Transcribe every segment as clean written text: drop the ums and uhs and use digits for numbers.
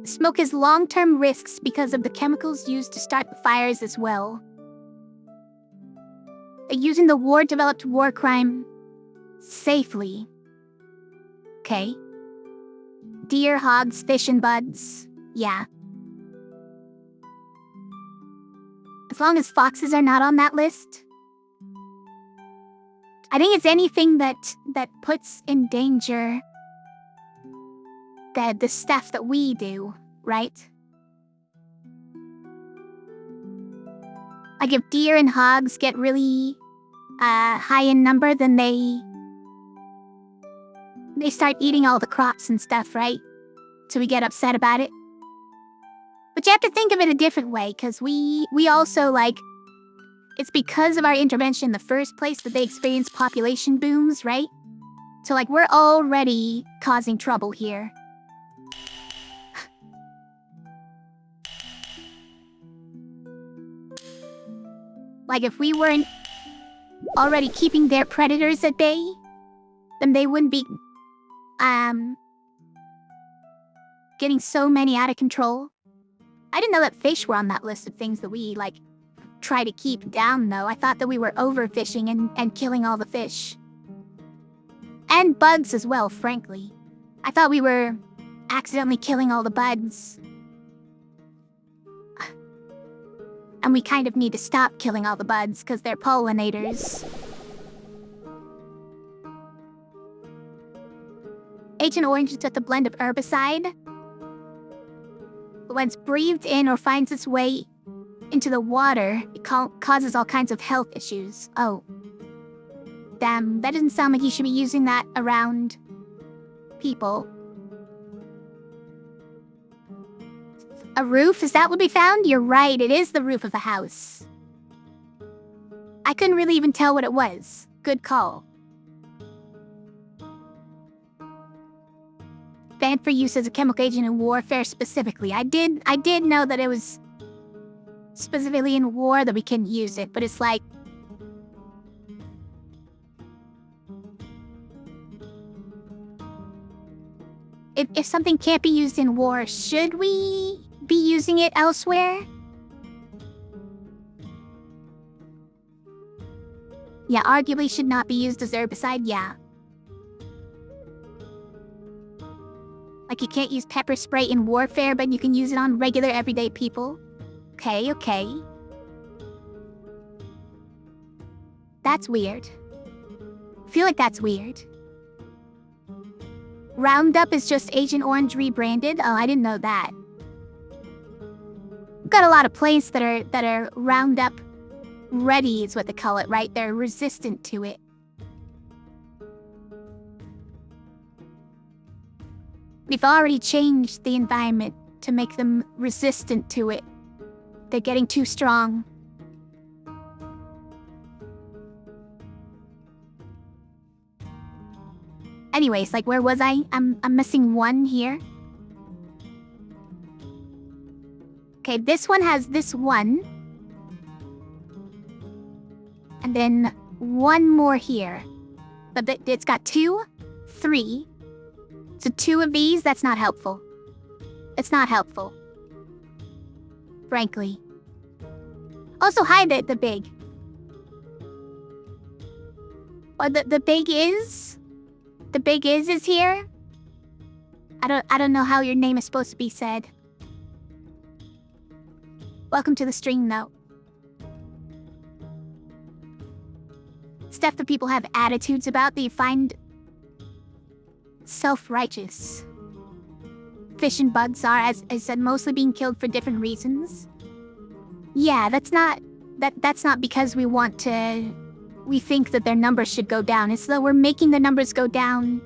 Smoke has long-term risks because of the chemicals used to start the fires as well. Using the war-developed war crime safely. Okay. Deer, hogs, fish, and buds. Yeah. As long as foxes are not on that list. I think it's anything that puts in danger the stuff that we do, right? Like if deer and hogs get really high in number, then they start eating all the crops and stuff, right? So we get upset about it. But you have to think of it a different way, because we also, like, it's because of our intervention in the first place that they experience population booms, right? So, like, we're already causing trouble here. Like, if we weren't already keeping their predators at bay, then they wouldn't be, getting so many out of control. I didn't know that fish were on that list of things that we, like, try to keep down, though. I thought that we were overfishing and killing all the fish. And bugs as well, frankly. I thought we were accidentally killing all the bugs. And we kind of need to stop killing all the bugs, because they're pollinators. Agent Orange is just a blend of herbicide. When it's breathed in or finds its way into the water, it causes all kinds of health issues. Oh. Damn, that doesn't sound like you should be using that around people. A roof? Is that what we found? You're right, it is the roof of a house. I couldn't really even tell what it was. Good call. Banned for use as a chemical agent in warfare specifically. I did know that it was specifically in war that we couldn't use it, but it's like... If something can't be used in war, should we be using it elsewhere? Yeah, arguably should not be used as herbicide, yeah. Like you can't use pepper spray in warfare, but you can use it on regular everyday people. Okay. That's weird. I feel like that's weird. Roundup is just Agent Orange rebranded? Oh, I didn't know that. We've got a lot of places that are Roundup ready is what they call it, right? They're resistant to it. We've already changed the environment to make them resistant to it. They're getting too strong. Anyways, like, where was I? I'm missing one here. Okay, this one has this one. And then one more here. But it's got 2, 3. So 2 of these, that's not helpful. It's not helpful. Frankly. Also, hi, the big. Or the big is? The big is here? I don't know how your name is supposed to be said. Welcome to the stream, though. Stuff that people have attitudes about that you find self-righteous. Fish and bugs are, as I said, mostly being killed for different reasons. Yeah, that's not because we think that their numbers should go down. It's that we're making the numbers go down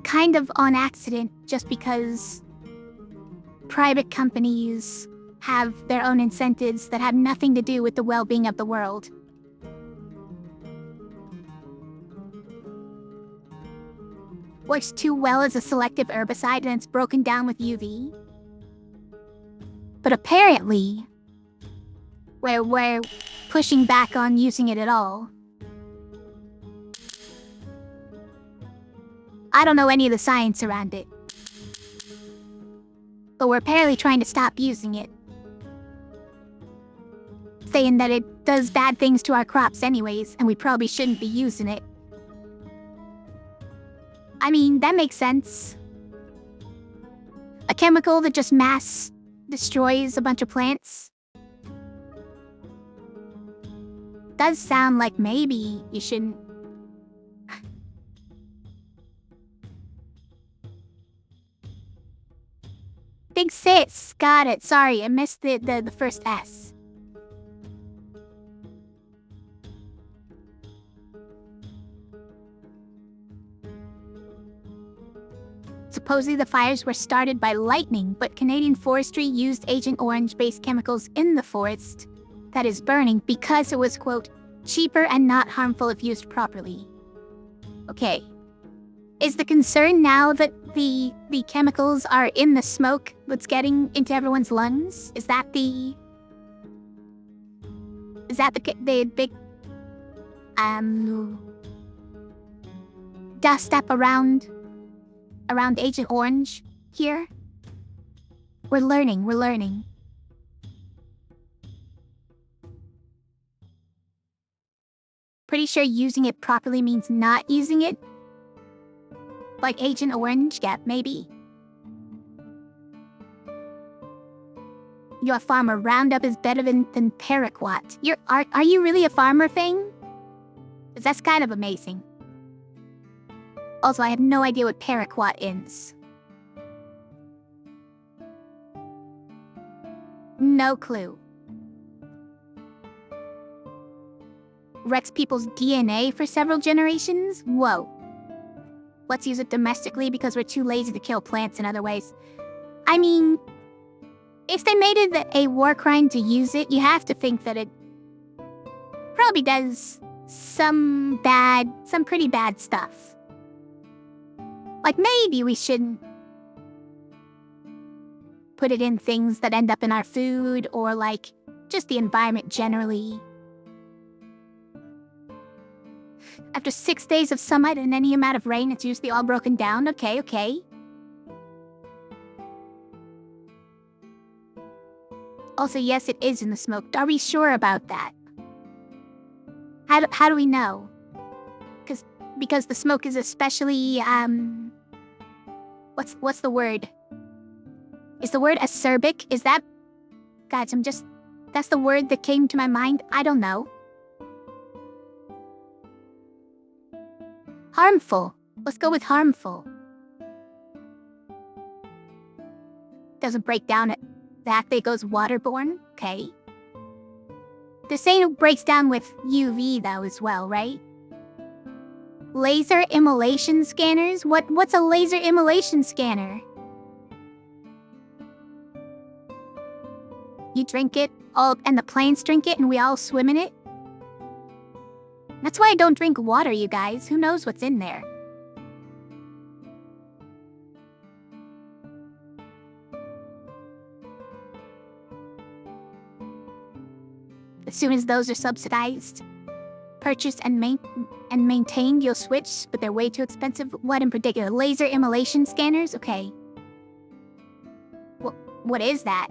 kind of on accident, just because private companies have their own incentives that have nothing to do with the well-being of the world. Works too well as a selective herbicide, and it's broken down with UV. But apparently, we're pushing back on using it at all. I don't know any of the science around it. but we're apparently trying to stop using it. Saying that it does bad things to our crops anyways, and we probably shouldn't be using it. I mean, that makes sense. A chemical that just mass destroys a bunch of plants. Does sound like maybe you shouldn't. Big sis, got it. Sorry, I missed the first S. Supposedly the fires were started by lightning, but Canadian forestry used Agent Orange-based chemicals in the forest that is burning because it was, quote, cheaper and not harmful if used properly. Okay. Is the concern now that the chemicals are in the smoke that's getting into everyone's lungs? Is that the big dust up around Agent Orange here? We're learning. Pretty sure using it properly means not using it. Like Agent Orange, yeah, maybe. Your farmer, Roundup is better than Paraquat. Are you really a farmer thing? 'Cause that's kind of amazing. Also, I have no idea what Paraquat is. No clue. Wrecks people's DNA for several generations? Whoa. Let's use it domestically because we're too lazy to kill plants in other ways. I mean, if they made it a war crime to use it, you have to think that it probably does some pretty bad stuff. Like, maybe we shouldn't put it in things that end up in our food or, like, just the environment generally. After 6 days of sunlight and any amount of rain, it's usually all broken down. Okay. Also, yes, it is in the smoke. Are we sure about that? How do we know? Because the smoke is especially, what's the word? Is the word acerbic? Is that... Guys, that's the word that came to my mind. I don't know. Harmful. Let's go with harmful. Doesn't break down exactly. It goes waterborne. Okay. They're saying it breaks down with UV though as well, right? Laser immolation scanners? What's a laser immolation scanner? You drink it, and the planes drink it, and we all swim in it? That's why I don't drink water, you guys. Who knows what's in there? As soon as those are subsidized, purchased and maintained, you'll switch, but they're way too expensive. What in particular? Laser immolation scanners? Okay. What is that?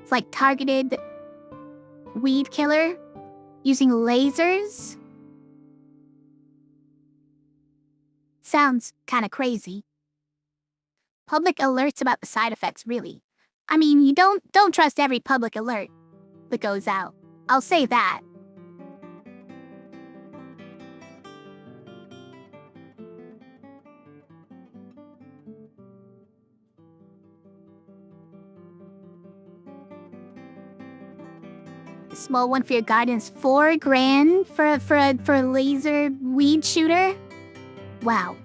It's like targeted weed killer using lasers? Sounds kinda crazy. Public alerts about the side effects, really. I mean, you don't trust every public alert that goes out. I'll say that. A small one for your garden is $4,000 for a laser weed shooter? Wow.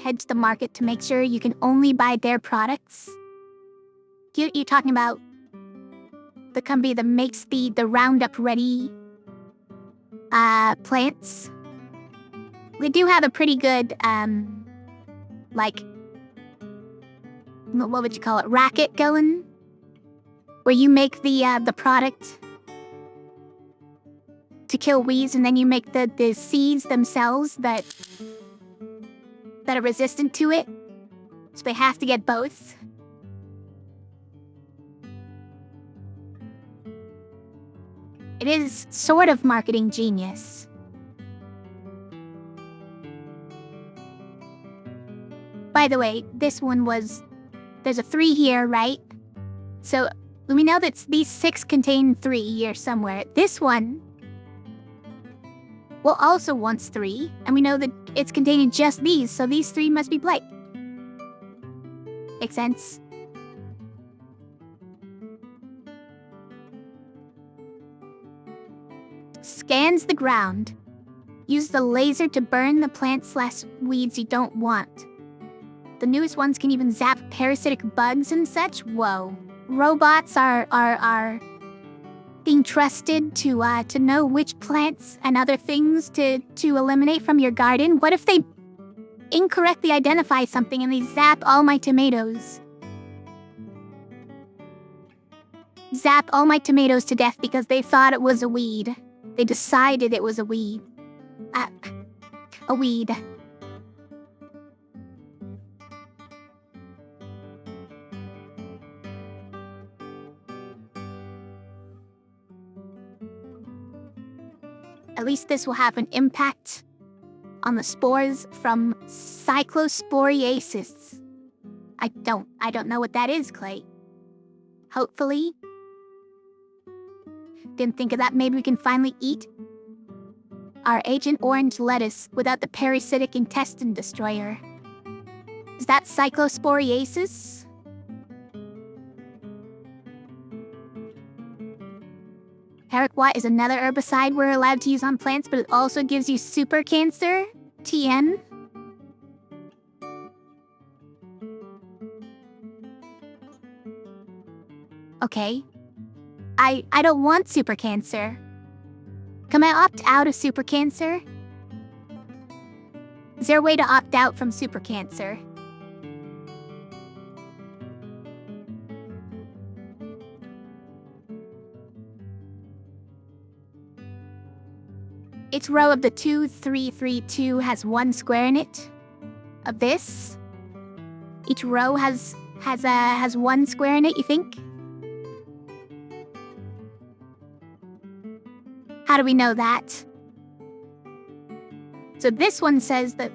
Hedge the market to make sure you can only buy their products. You're talking about the company that makes the Roundup Ready plants. They do have a pretty good like, what would you call it, racket going, where you make the product to kill weeds, and then you make the seeds themselves that that are resistant to it. So they have to get both. It is sort of marketing genius. By the way, this one was... There's a 3 here, right? So we know that these 6 contain 3 here somewhere. This one... well, also wants 3. And we know that it's containing just these, so these 3 must be blight. Makes sense? Scans the ground. Use the laser to burn the plants/weeds you don't want. The newest ones can even zap parasitic bugs and such. Whoa. Robots are being trusted to know which plants and other things to eliminate from your garden. What if they incorrectly identify something and they zap all my tomatoes? Zap all my tomatoes to death because they thought it was a weed. They decided it was a weed. A weed. At least this will have an impact on the spores from cyclosporiasis. I don't know what that is, Clay. Hopefully. Didn't think of that. Maybe we can finally eat our Agent Orange lettuce without the parasitic intestine destroyer. Is that cyclosporiasis? Paraquat is another herbicide we're allowed to use on plants, but it also gives you super cancer. TN. Okay. I don't want super cancer. Can I opt out of super cancer? Is there a way to opt out from super cancer? Each row of the 2, 3, 3, 2 has 1 square in it. Of this. Each row has 1 square in it, you think? How do we know that? So this one says that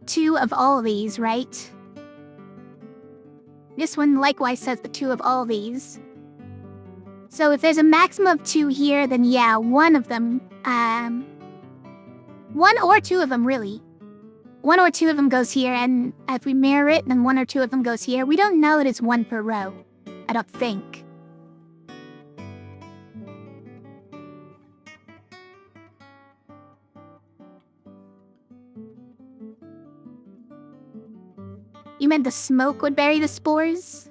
2 of all these, right? This one likewise says the 2 of all these. So if there's a maximum of 2 here, then yeah, one of them, 1 or 2 of them, really. 1 or 2 of them goes here, and if we mirror it, then 1 or 2 of them goes here. We don't know that it's 1 per row. I don't think. You meant the smoke would bury the spores?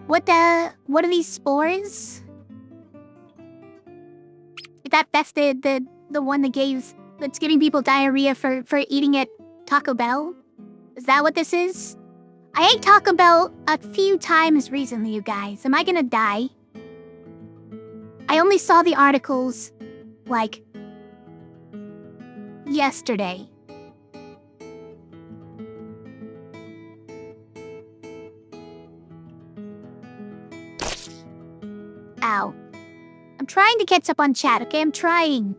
What are these spores? That's the one that's giving people diarrhea for eating at Taco Bell? Is that what this is? I ate Taco Bell a few times recently, you guys. Am I gonna die? I only saw the articles, like, yesterday. Ow. I'm trying to catch up on chat, okay? I'm trying.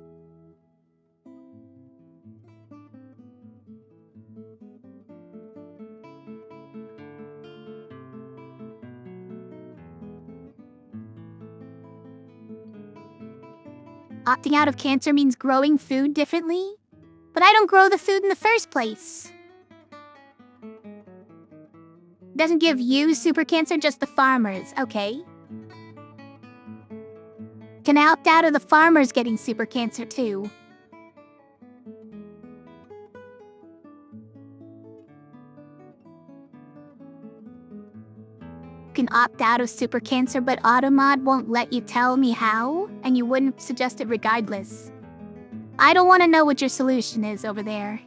Opting out of cancer means growing food differently? But I don't grow the food in the first place. Doesn't give you super cancer, just the farmers. Okay. Can I opt out of the farmers getting super cancer too? You can opt out of super cancer, but Automod won't let you tell me how, and you wouldn't suggest it regardless. I don't want to know what your solution is over there.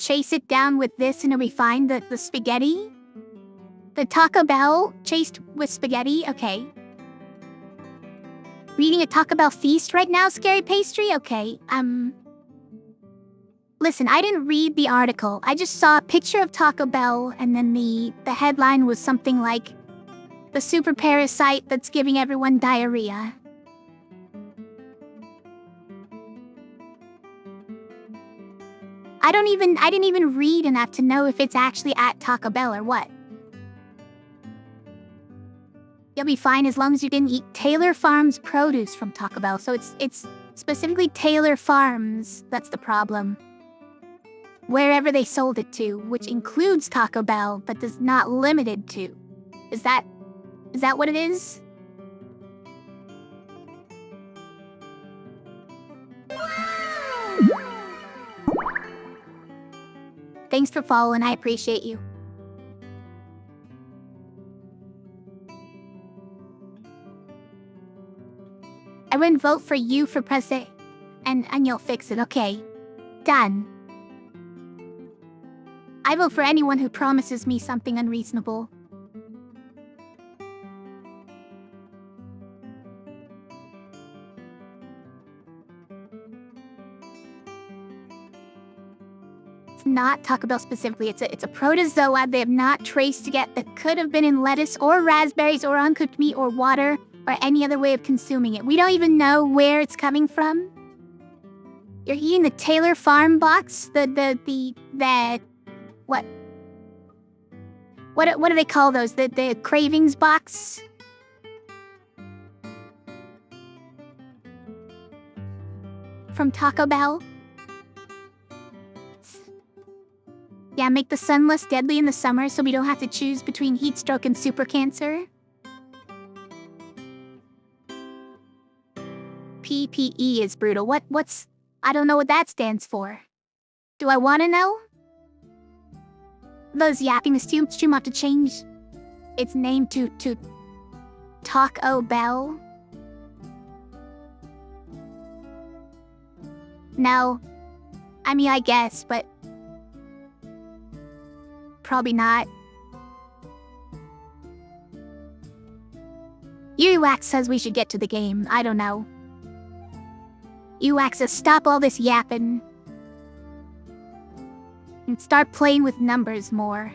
chase it down with this and it'll be fine. The spaghetti? The Taco Bell chased with spaghetti? Okay. Reading a Taco Bell feast right now, Scary Pastry? Okay, listen, I didn't read the article. I just saw a picture of Taco Bell and then the headline was something like, the super parasite that's giving everyone diarrhea. I didn't even read enough to know if it's actually at Taco Bell or what. You'll be fine as long as you didn't eat Taylor Farms produce from Taco Bell. So it's specifically Taylor Farms that's the problem. Wherever they sold it to, which includes Taco Bell, but is not limited to. Is that what it is? Thanks for following, I appreciate you. I wouldn't vote for you for president, and you'll fix it, okay? Done. I vote for anyone who promises me something unreasonable. It's not Taco Bell specifically, it's a protozoa they have not traced yet that could have been in lettuce or raspberries or uncooked meat or water or any other way of consuming it. We don't even know where it's coming from. You're eating the Taylor Farm box? What do they call those? The cravings box? From Taco Bell? Yeah, make the sun less deadly in the summer so we don't have to choose between heat stroke and super cancer. PPE is brutal. What's... I don't know what that stands for. Do I want to know? Those yapping is too much to change its name to Taco Bell. No. I mean, I guess, but probably not. UX says we should get to the game. I don't know. UX says stop all this yapping and start playing with numbers more.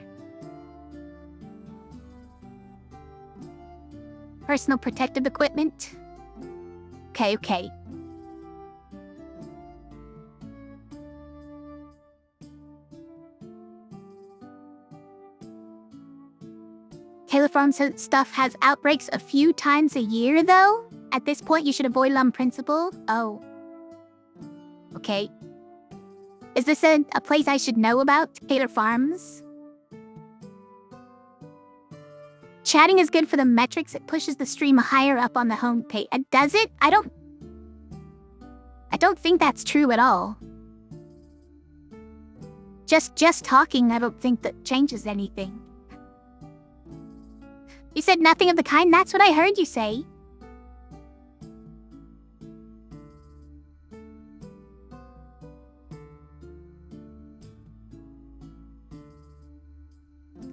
Personal protective equipment? Okay. Taylor Farms stuff has outbreaks a few times a year, though? At this point, you should avoid it on principle? Oh. Okay. Is this a place I should know about? Taylor Farms? Chatting is good for the metrics. It pushes the stream higher up on the homepage. Does it? I don't think that's true at all. Just talking, I don't think that changes anything. You said nothing of the kind? That's what I heard you say.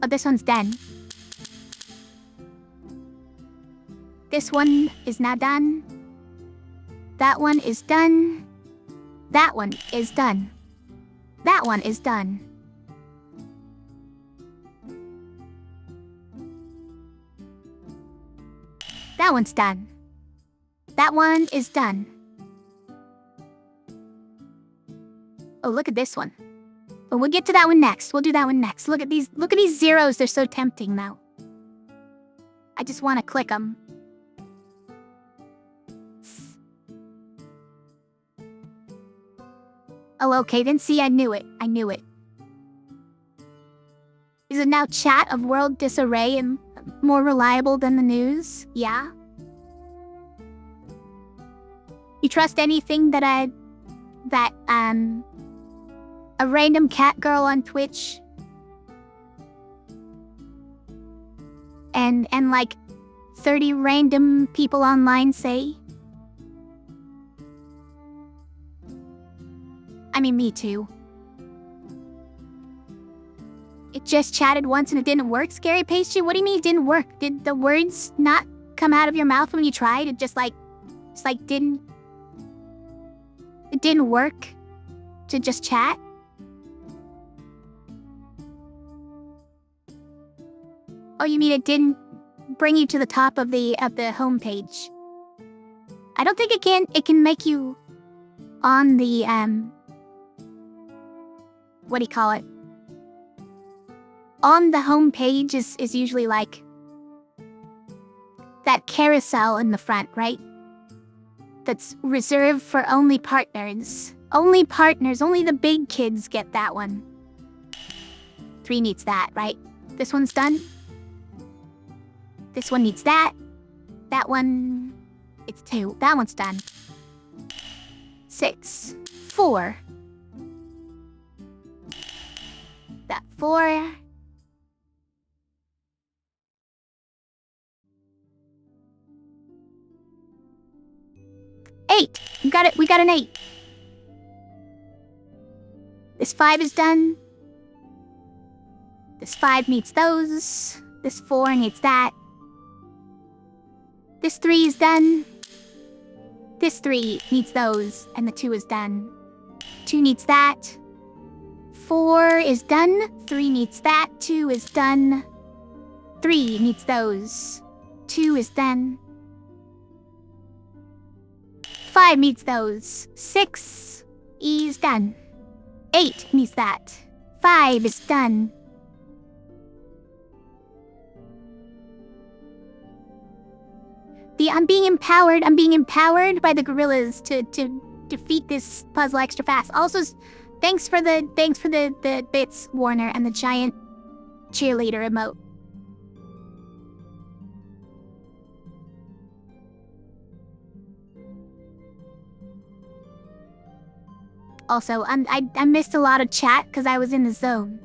Oh, this one's done. This one is now done. That one is done. That one is done. That one is done. That one's done. That one is done. Oh, look at this one. But we'll get to that one next. We'll do that one next. Look at these zeros. They're so tempting now. I just want to click them. Oh, okay, then see, I knew it. Is it now chat of world disarray and more reliable than the news? Yeah? You trust anything that a random cat girl on Twitch and like 30 random people online say? I mean, me too. just chatted once and it didn't work, Scary Pastry? What do you mean it didn't work? Did the words not come out of your mouth when you tried? It just didn't... It didn't work to just chat? Oh, you mean it didn't bring you to the top of the homepage? I don't think it can. It can make you on the what do you call it? On the homepage is usually like that carousel in the front, right? That's reserved for only partners. Only partners, only the big kids get that one. 3 needs that, right? This one's done. This one needs that. That one, it's 2. That one's done. 6, 4. That 4. Eight. We got it. We got an 8. This 5 is done. This 5 needs those. This 4 needs that. This 3 is done. This 3 needs those, and the 2 is done. 2 needs that. 4 is done. 3 needs that. 2 is done. 3 needs those. 2 is done. 5 needs those. 6 is done. 8 needs that. 5 is done. I'm being empowered by the gorillas to defeat this puzzle extra fast. Also, thanks for the bits, Warner, and the giant cheerleader emote. Also, I missed a lot of chat because I was in the zone.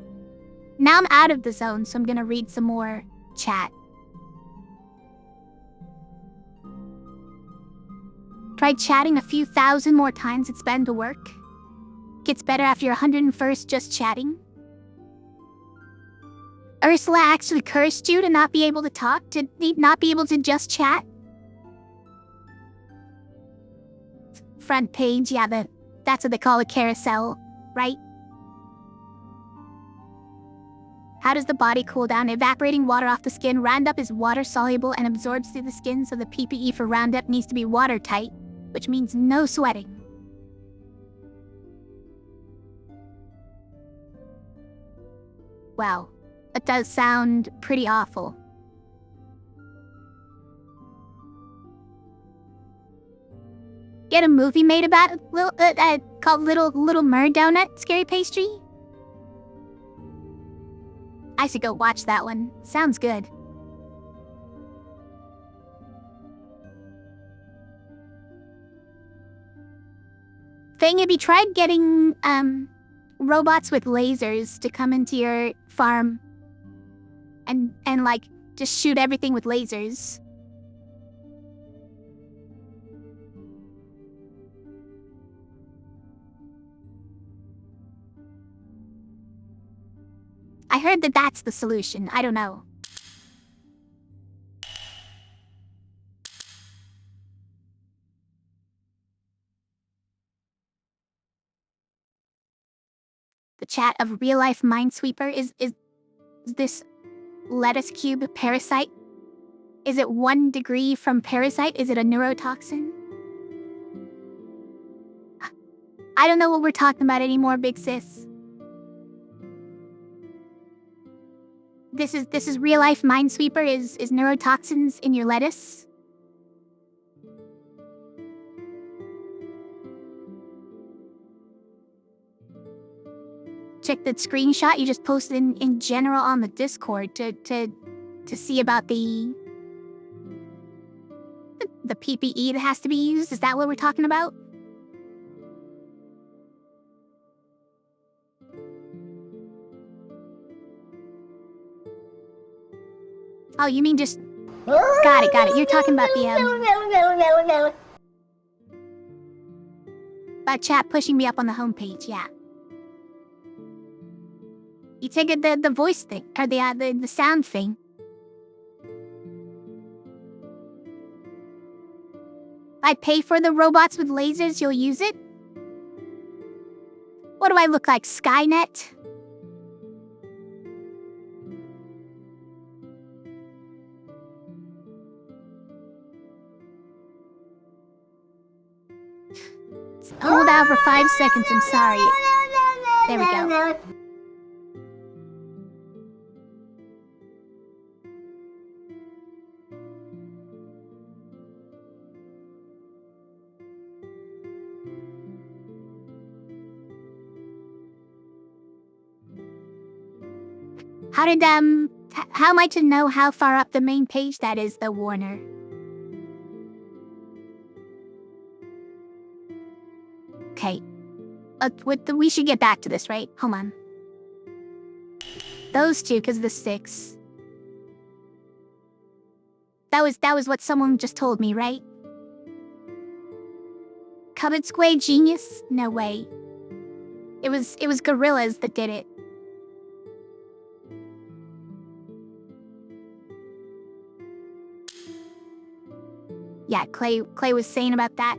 Now I'm out of the zone, so I'm gonna read some more chat. Tried chatting a few thousand more times it's been to work. Gets better after your 101st just chatting. Ursula actually cursed you to not be able to talk, to not be able to just chat. Front page, yeah, that's what they call a carousel, right? How does the body cool down? Evaporating water off the skin. Roundup is water soluble and absorbs through the skin, so the PPE for Roundup needs to be watertight, which means no sweating. Wow, that does sound pretty awful. Get a movie made about called Little Mer Donut, Scary Pastry? I should go watch that one. Sounds good. Thing, have you tried getting robots with lasers to come into your farm and like just shoot everything with lasers? I heard that that's the solution. I don't know. The chat of real-life Minesweeper is this lettuce cube parasite? Is it 1 degree from parasite? Is it a neurotoxin? I don't know what we're talking about anymore, big sis. This is real-life Minesweeper is neurotoxins in your lettuce? Check the screenshot you just posted in general on the Discord to see about the PPE that has to be used. Is that what we're talking about? Oh, you mean just... Got it. You're talking about the, about chat pushing me up on the homepage, yeah. You take it the voice thing, or the sound thing. I pay for the robots with lasers, you'll use it? What do I look like, Skynet? Hold out for 5 seconds, I'm sorry. There we go. How am I to know how far up the main page that is, the Warner? Okay. We should get back to this, right? Hold on. Those two, because of the 6. That was what someone just told me, right? Cupboard Square genius? No way. It was gorillas that did it. Yeah, Clay was saying about that.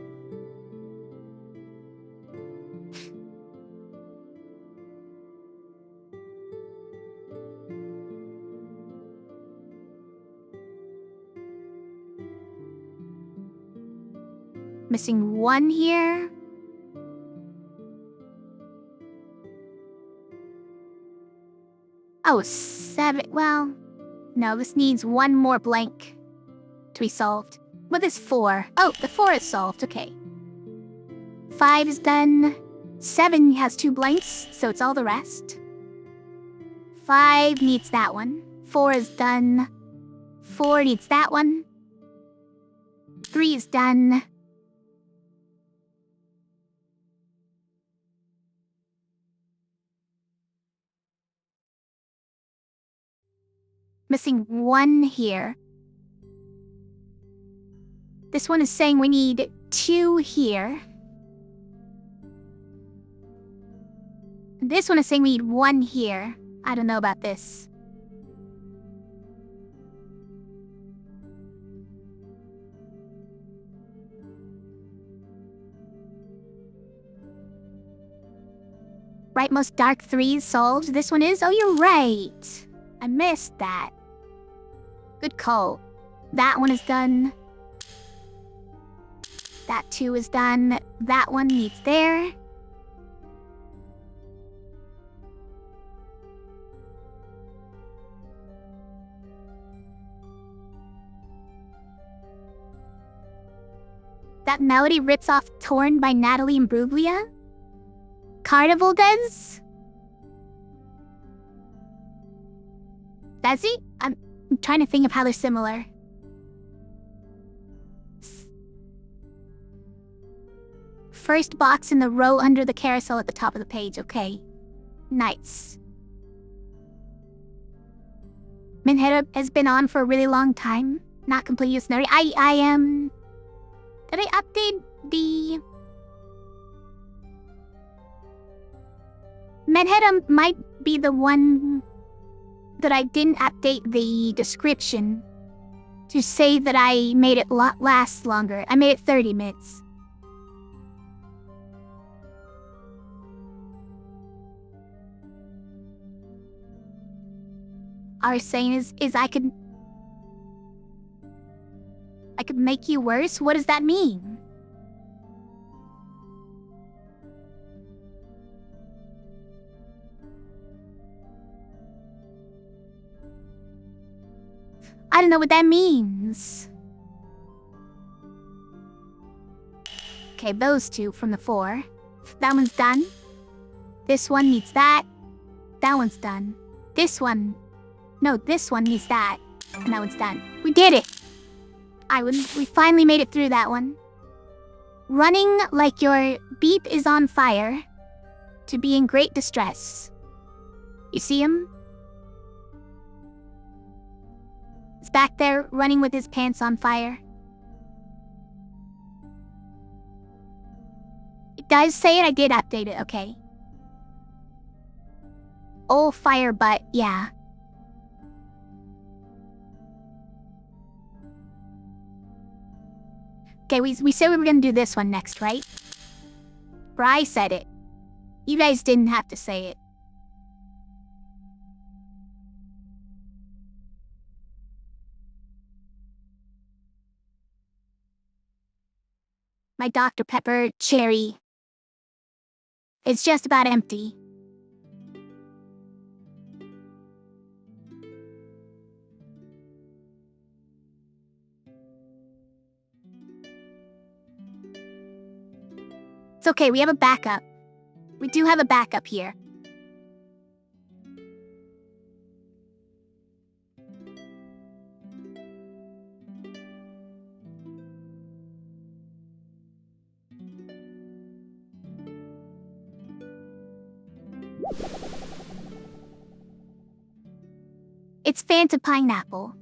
Missing 1 here. Oh, 7. Well, no, this needs 1 more blank to be solved. What is 4? Oh, the 4 is solved, okay. 5 is done. 7 has 2 blanks, so it's all the rest. 5 needs that one. 4 is done. 4 needs that one. 3 is done. Missing 1 here. This one is saying we need 2 here. This one is saying we need 1 here. I don't know about this. Rightmost dark 3 is solved. This one is? Oh, you're right. I missed that. Good call. That one is done. That 2 is done. That one needs there. That melody rips off Torn by Natalie Imbruglia? Carnival does? Does he? I'm trying to think of how they're similar. First box in the row under the carousel at the top of the page, okay. Nice. Minhera has been on for a really long time. Not completely scenario. I am... Did I update the... Menhedum might be the one that I didn't update the description to say that I made it last longer. I made it 30 minutes. Our saying is I could make you worse? What does that mean? I don't know what that means. Okay, those 2 from the 4. That one's done. This one needs that. That one's done. This one... No, this one needs that. And that one's done. We did it! We finally made it through that one. Running like your beep is on fire. To be in great distress. You see him? He's back there running with his pants on fire. It does say it. I did update it, okay. all fire, but yeah. Okay, we said we were gonna do this one next, right? Or I said it. You guys didn't have to say it. My Dr. Pepper cherry. It's just about empty. It's okay, we have a backup. We do have a backup here. It's Fanta pineapple.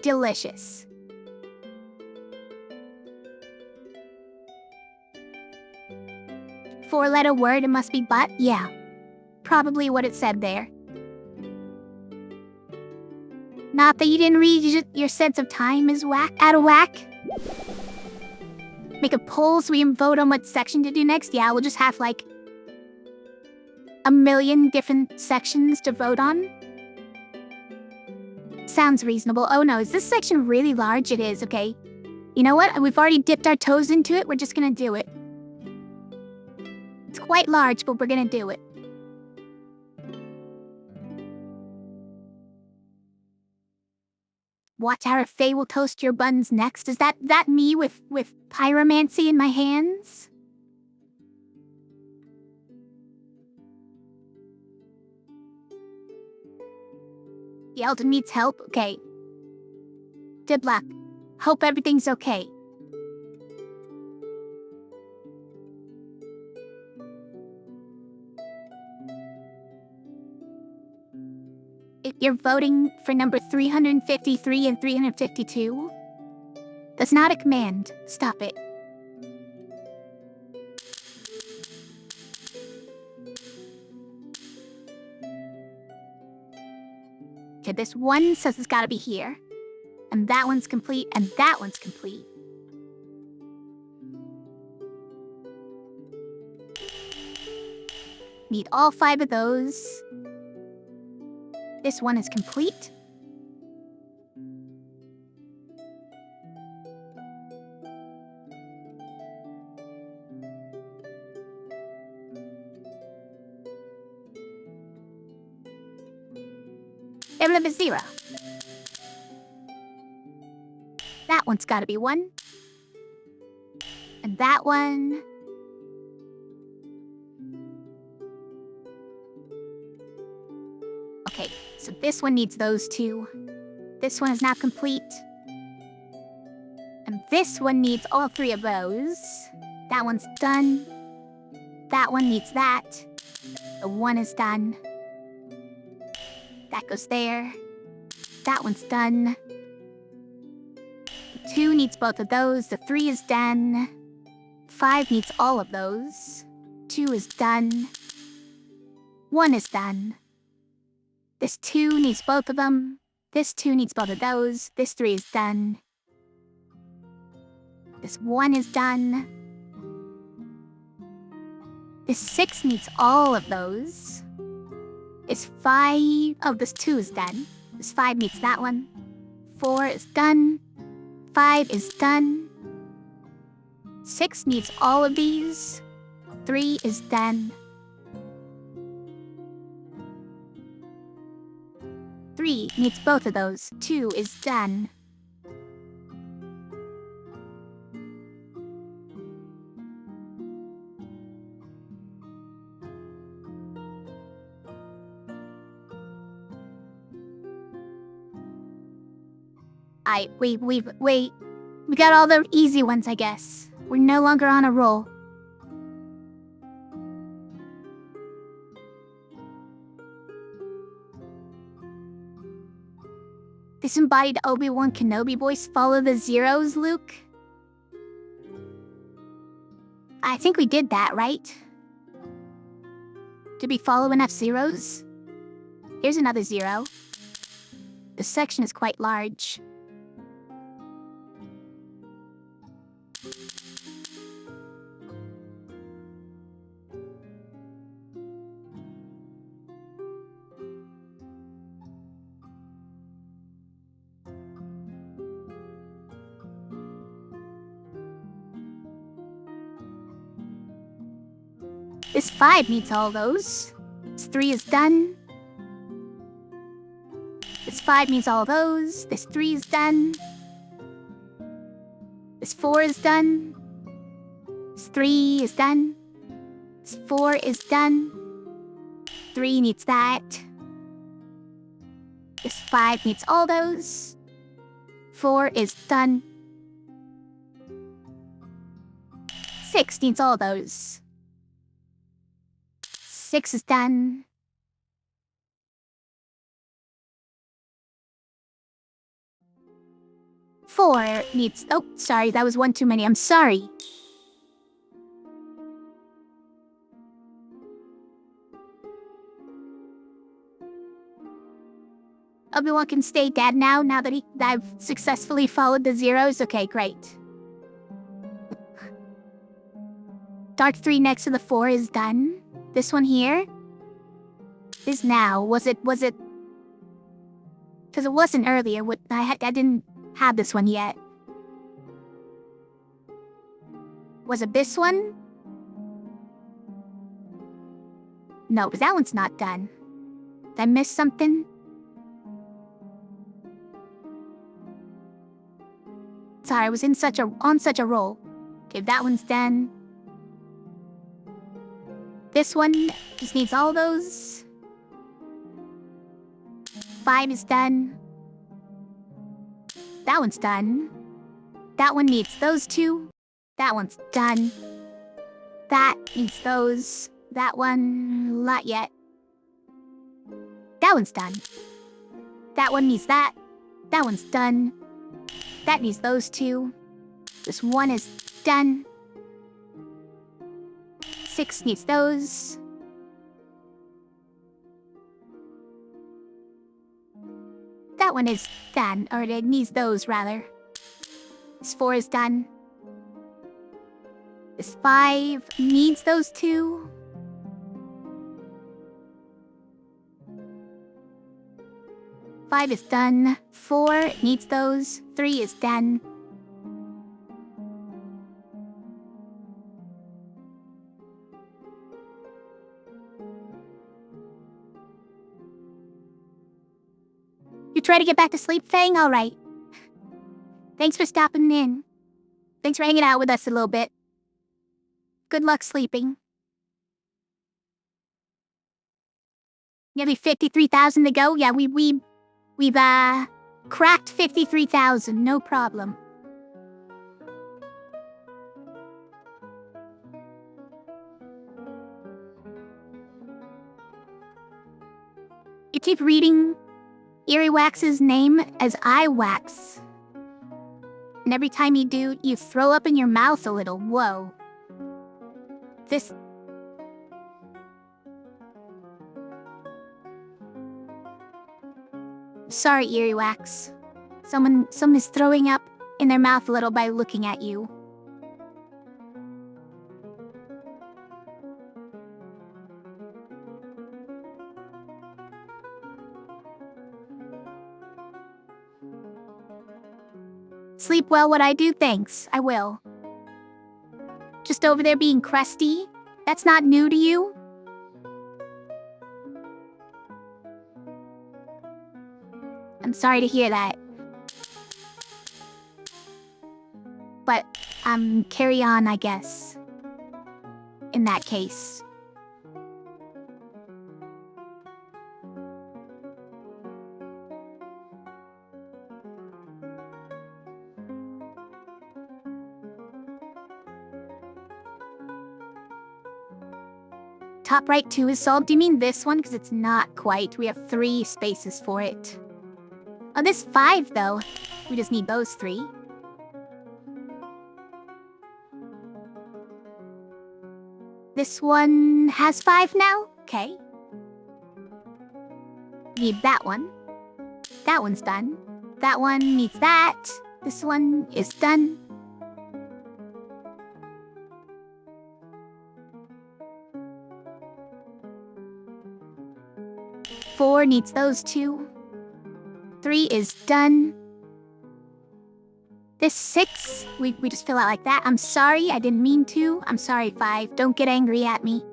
Delicious. Four-letter word, it must be but? Yeah. Probably what it said there. Not that you didn't read, your sense of time is out of whack. Make a poll so we can vote on what section to do next. Yeah, we'll just have like a million different sections to vote on. Sounds reasonable. Oh no, is this section really large? It is, okay. You know what? We've already dipped our toes into it. We're just gonna do it. It's quite large, but we're gonna do it. Watch how Faye will toast your buns next. Is that me with pyromancy in my hands? Yeldon needs help? Okay. Diblack, hope everything's okay. If you're voting for number 353 and 352, that's not a command. Stop it. Okay, this one says it's gotta be here. And that one's complete, and that one's complete. Need all 5 of those. This one is complete. Level 0. That one's gotta be 1. And that one. Okay, so this one needs those 2. This one is now complete. And this one needs all 3 of those. That one's done. That one needs that. The 1 is done. That goes there. That one's done. The 2 needs both of those. The 3 is done. 5 needs all of those. 2 is done. 1 is done. This 2 needs both of them. This 2 needs both of those. This 3 is done. This 1 is done. This 6 needs all of those. This 5... Oh, this 2 is done. This 5 needs that one. 4 is done. 5 is done. 6 needs all of these. 3 is done. 3 needs both of those. 2 is done. Wait. We got all the easy ones, I guess. We're no longer on a roll. Disembodied Obi-Wan Kenobi voice, follow the zeros, Luke? I think we did that, right? Did we follow enough zeros? Here's another zero. The section is quite large. This 5 needs all those. This 3 is done. This 5 needs all those. This 3 is done. This 4 is done. This 3 is done. This 4 is done. 3 needs that. This 5 needs all those. 4 is done. 6 needs all those. 6 is done. Four needs... Oh, sorry, that was one too many. I'm sorry. Obi-Wan can stay dead now that I've successfully followed the zeros. Okay, great. Dark 3 next to the 4 is done. This one here is now. Was it? Because it wasn't earlier. I didn't have this one yet. Was it this one? No, because that one's not done. Did I miss something? Sorry, I was on such a roll. Okay, that one's done. This one just needs all those. 5 is done. That one's done. That one needs those two. That one's done. That needs those. That one, not yet. That one's done. That one needs that. That one's done. That needs those two. This one is done. 6 needs those. That one is done, or it needs those, rather. This 4 is done. This 5 needs those two. Five is done. 4 needs those. 3 is done. You try to get back to sleep, Fang? Alright. Thanks for stopping in. Thanks for hanging out with us a little bit. Good luck sleeping. Nearly 53,000 to go? Yeah, we've cracked 53,000, no problem. You keep reading Earwax's name as Eyewax. And every time you do, you throw up in your mouth a little. Whoa. This... Sorry, Earwax. Someone is throwing up in their mouth a little by looking at you. Sleep well, what I do? Thanks, I will. Just over there being crusty? That's not new to you? I'm sorry to hear that. But, carry on, I guess. In that case. Top right 2 is solved. Do you mean this one? Because it's not quite. We have 3 spaces for it. Oh, this 5, though. We just need those 3. This one has 5 now? Okay. Need that one. That one's done. That one needs that. This one is done. Four needs those 2. 3 is done. This 6, we just fill out like that. I'm sorry, I didn't mean to. I'm sorry, 5. Don't get angry at me.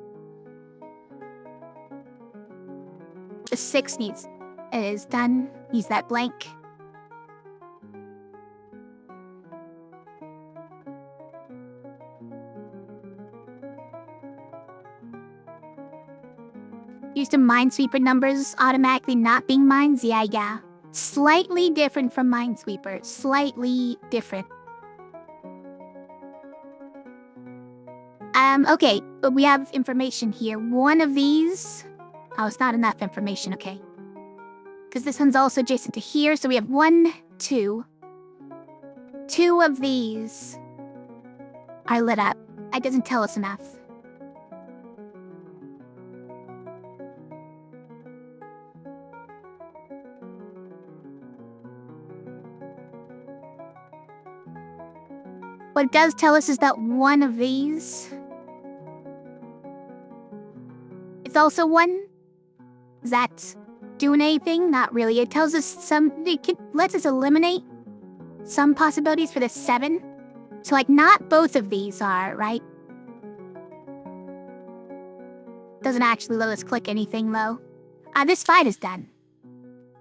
The 6 is done. Use that blank. Used to Minesweeper numbers automatically not being mines? Yeah. Slightly different from Minesweeper. Slightly different. Okay, but we have information here. One of these... Oh, it's not enough information, okay. Because this one's also adjacent to here, so we have 1, 2. 2 of these are lit up. It doesn't tell us enough. What it does tell us is that one of these is also 1. Is that doing anything? Not really. It tells us lets us eliminate some possibilities for the 7. So, like, not both of these are, right? Doesn't actually let us click anything, though. This 5 is done.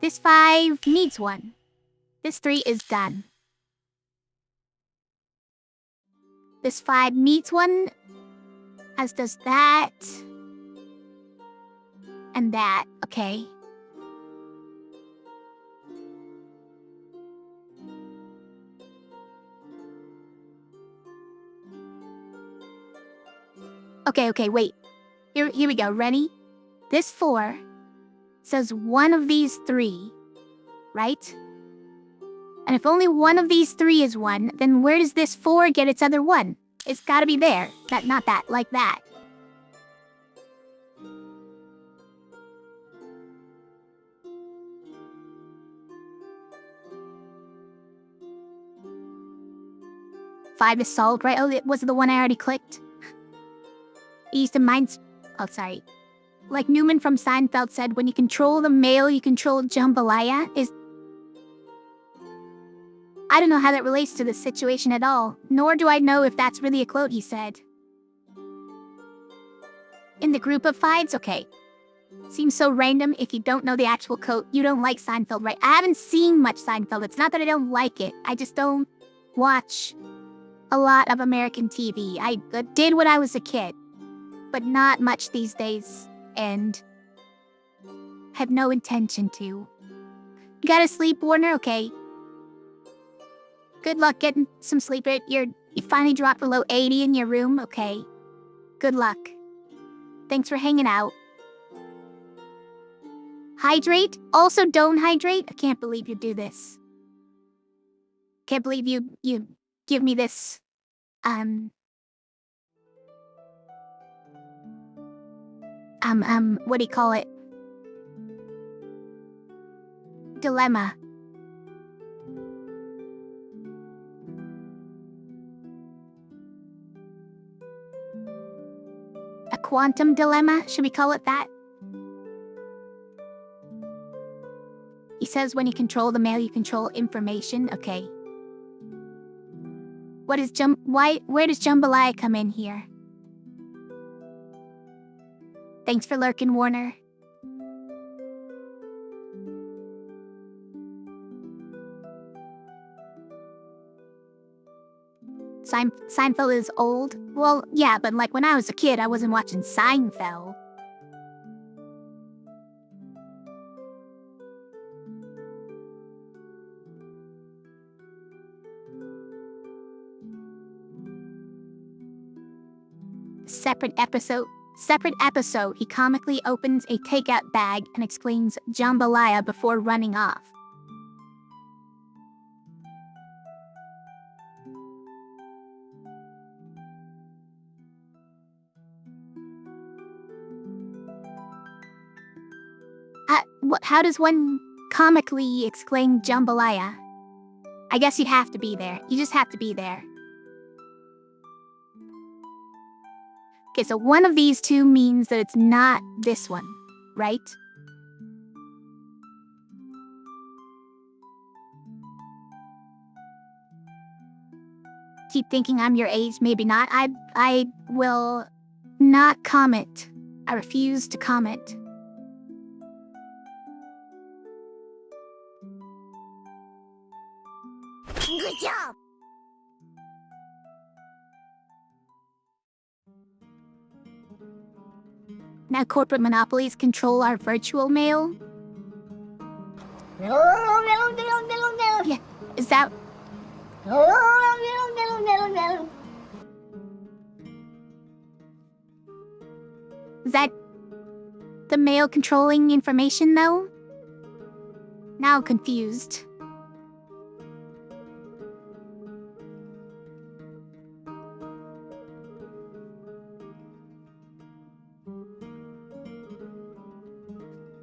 This 5 needs 1. This 3 is done. This 5 needs 1, as does that. And that, okay. Okay, wait. Here we go, ready? This 4 says one of these 3, right? And if only one of these 3 is 1, then where does this 4 get its other 1? It's gotta be there. Not that, like that. Five is solved, right? Oh, it was the one I already clicked. Used to Mines... Oh, sorry. Like Newman from Seinfeld said, when you control the male, you control jambalaya. I don't know how that relates to this situation at all, nor do I know if that's really a quote he said. In the group of 5s? Okay. Seems so random if you don't know the actual quote. You don't like Seinfeld, right? I haven't seen much Seinfeld. It's not that I don't like it. I just don't watch a lot of American TV. I did when I was a kid, but not much these days, and have no intention to. You gotta sleep, Warner? Okay. Good luck getting some sleep. You finally dropped below 80 in your room? Okay. Good luck. Thanks for hanging out. Hydrate? Also don't hydrate? I can't believe you do this. Can't believe you give me this, what do you call it? Dilemma. A quantum dilemma? Should we call it that? He says when you control the male, you control information. Okay. Where does jambalaya come in here? Thanks for lurking, Warner. Seinfeld is old? Well, yeah, but like when I was a kid, I wasn't watching Seinfeld. Separate episode, he comically opens a takeout bag and explains jambalaya before running off. How does one comically exclaim jambalaya? I guess you'd have to be there. You just have to be there. Okay, so one of these two means that it's not this one, right? Keep thinking I'm your age, maybe not. I will not comment. I refuse to comment. Good job! Now corporate monopolies control our virtual mail. Yeah, is that... Is that the mail controlling information, though? Now confused.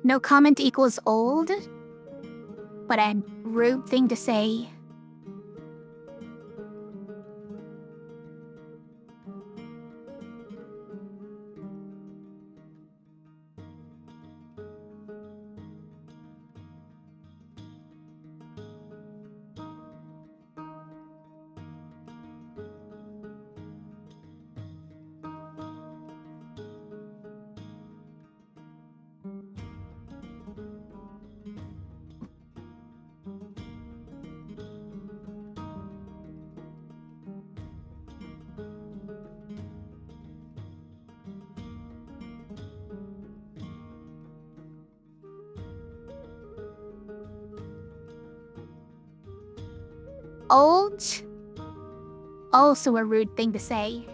No comment equals old? What a rude thing to say. Old? Also a rude thing to say.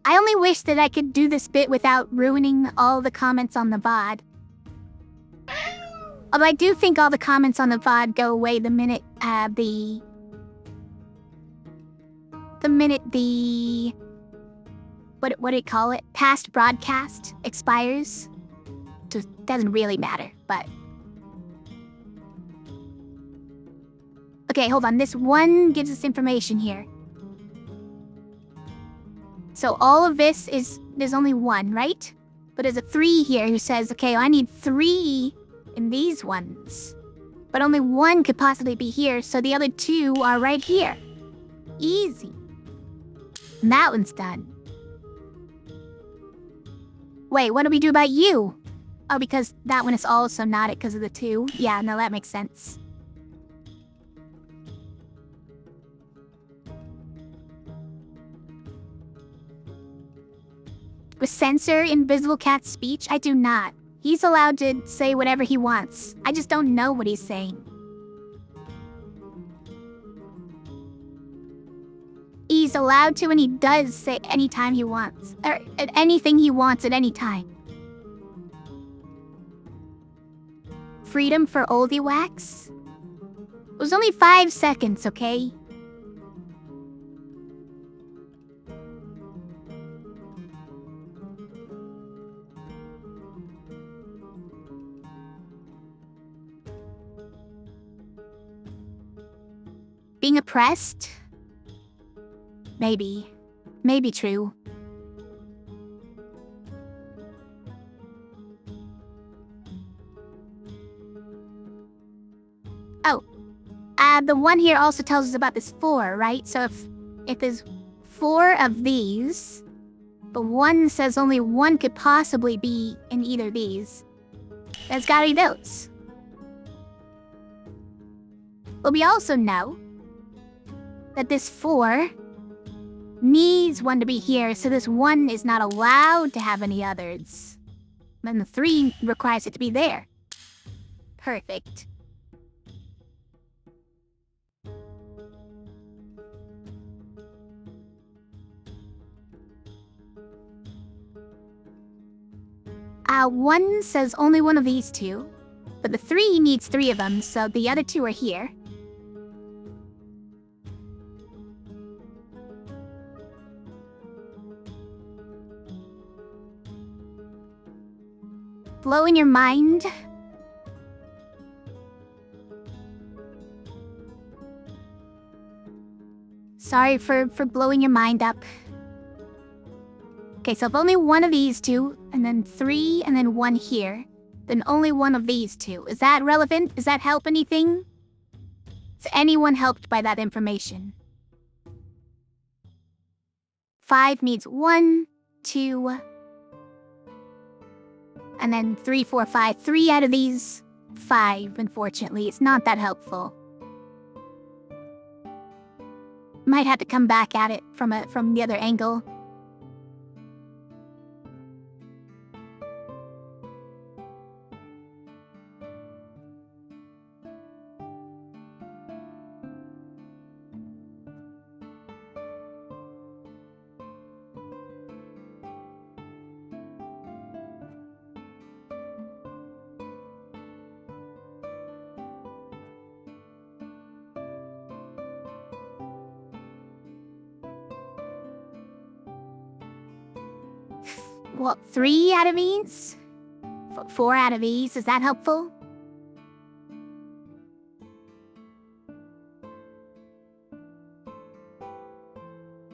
I only wish that I could do this bit without ruining all the comments on the VOD. Although I do think all the comments on the VOD go away the minute what do you call it? Past broadcast expires. So it doesn't really matter, but... Okay, hold on. This one gives us information here. So all of this is... There's only one, right? But there's a 3 here who says, okay, I need 3 in these ones. But only 1 could possibly be here, so the other 2 are right here. Easy. And that one's done. Wait, what do we do about you? Oh, because that one is also not it because of the 2. Yeah, no, that makes sense. We censor Invisible Cat's speech? I do not. He's allowed to say whatever he wants. I just don't know what he's saying. He's allowed to, and he does say anytime he wants. Or anything he wants at any time. Freedom for oldie wax? It was only 5 seconds, okay? Being oppressed? Maybe. Maybe true. Oh. The one here also tells us about this 4, right? So if there's 4 of these, but one says only 1 could possibly be in either of these, there's gotta be those. But we also know that this 4 needs 1 to be here, so this 1 is not allowed to have any others. Then the 3 requires it to be there. Perfect. 1 says only one of these two, but the 3 needs 3 of them, so the other 2 are here. Blow in your mind. Sorry for blowing your mind up. Okay, so if only one of these two, and then 3, and then 1 here, then only one of these two. Is that relevant? Does that help anything? Is anyone helped by that information? 5 needs 1, 2, and then 3, 4, 5. 3 out of these 5, unfortunately. It's not that helpful. Might have to come back at it from the other angle. What, 3 out of these? 4 out of these? Is that helpful?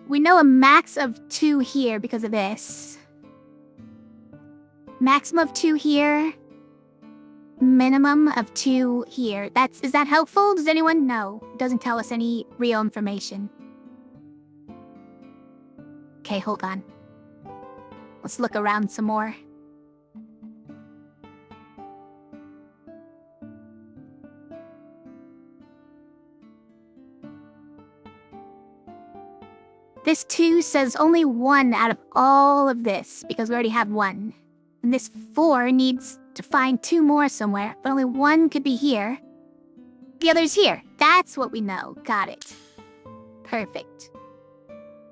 We know a max of 2 here because of this. Maximum of 2 here. Minimum of 2 here. Is that helpful? Does anyone know? It doesn't tell us any real information. Okay, hold on. Let's look around some more. This 2 says only 1 out of all of this, because we already have 1. And this 4 needs to find 2 more somewhere, but only 1 could be here. The other's here. That's what we know. Got it. Perfect.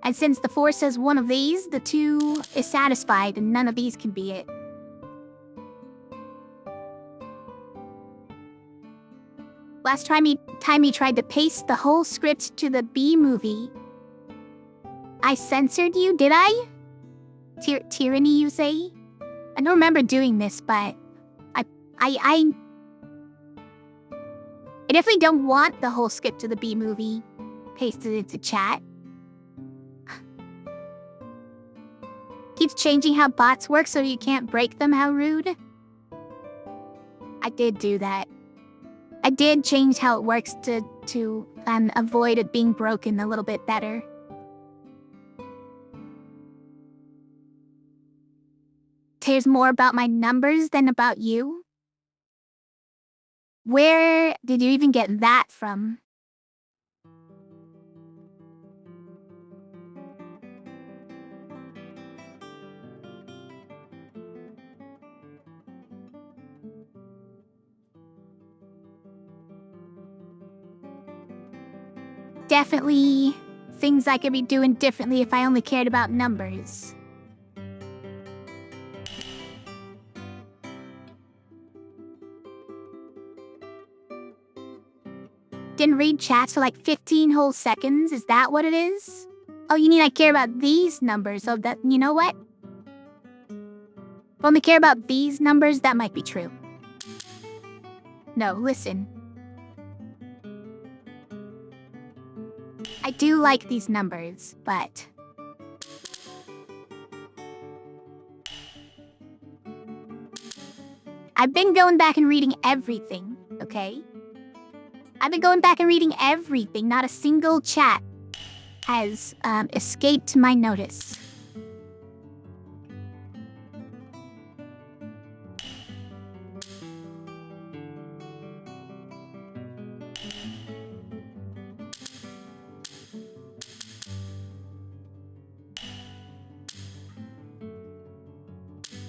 And since the 4 says one of these, the 2 is satisfied and none of these can be it. Last time he tried to paste the whole script to the B movie, I censored you, did I? Tyranny, you say? I don't remember doing this, but I definitely don't want the whole script to the B movie pasted into chat. Keeps changing how bots work so you can't break them, how rude. I did do that. I did change how it works to avoid it being broken a little bit better. Cares more about my numbers than about you? Where did you even get that from? Definitely things I could be doing differently if I only cared about numbers. Didn't read chats for like 15 whole seconds. Is that what it is? Oh, you mean I care about these numbers? So that, you know what? If I only care about these numbers, that might be true. No, listen. I do like these numbers, but... I've been going back and reading everything, okay? I've been going back and reading everything. Not a single chat has escaped my notice.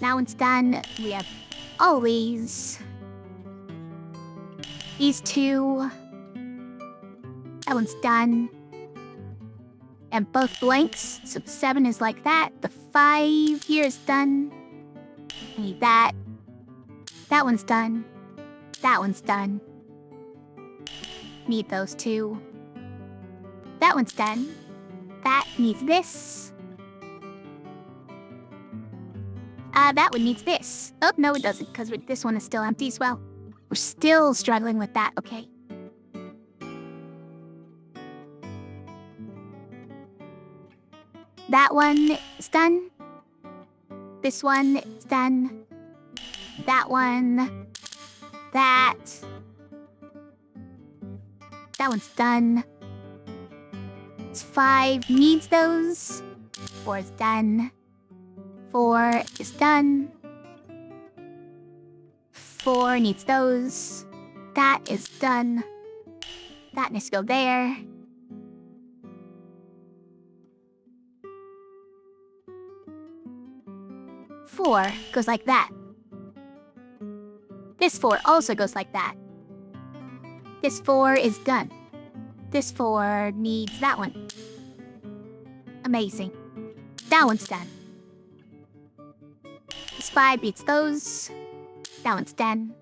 Now it's done. We have all these. These 2. That one's done. And both blanks. So the 7 is like that. The 5 here is done. I need that. That one's done. That one's done. Need those two. That one's done. That needs this. That one needs this. Oh, no it doesn't, because this one is still empty as well. We're still struggling with that, okay. That one is done. This one is done. That one. That. That one's done. It's 5 needs those. 4 is done. 4 is done. 4 needs those. That is done. That needs to go there. Four goes like that. This 4 also goes like that. This 4 is done. This 4 needs that one. Amazing. That one's done. This 5 needs those. That one's done.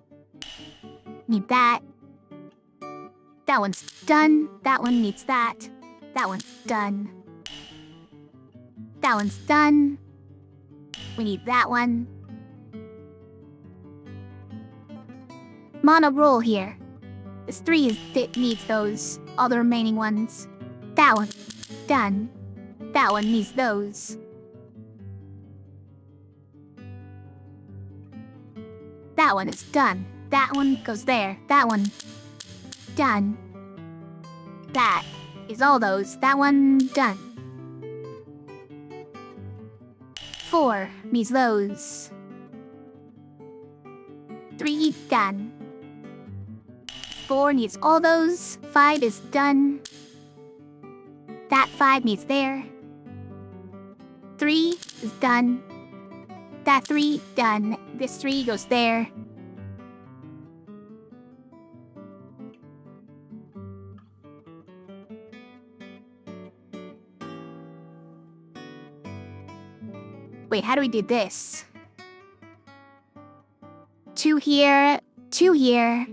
Need that. That one's done. That one needs that. That one's done. That one's done. We need that one. I'm on a roll here. This 3 needs those. All the remaining ones. That one. Done. That one needs those. That one is done. That one goes there. That one. Done. That is all those. That one done. 4 needs those. 3 done. 4 needs all those. 5 is done. That 5 needs there. 3 is done. That 3 done. This 3 goes there. Wait, how do we do this? 2 here, 2 here.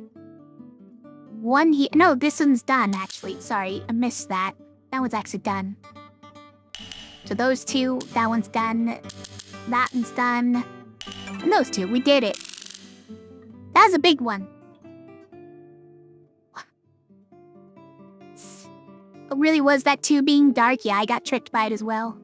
1 here. No, this one's done, actually. Sorry, I missed that. That one's actually done. So those 2, that one's done. That one's done. And those 2, we did it. That was a big one. It really was that 2 being dark? Yeah, I got tricked by it as well.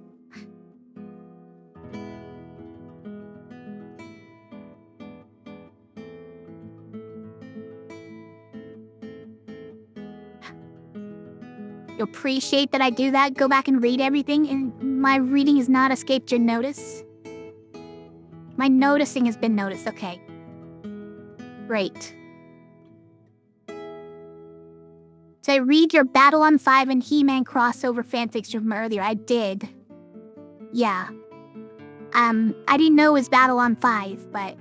You appreciate that I do that? Go back and read everything, and my reading has not escaped your notice? My noticing has been noticed, okay. Great. So I read your Battle on 5 and He-Man crossover fanfics from earlier. I did. Yeah. I didn't know it was Battle on 5, but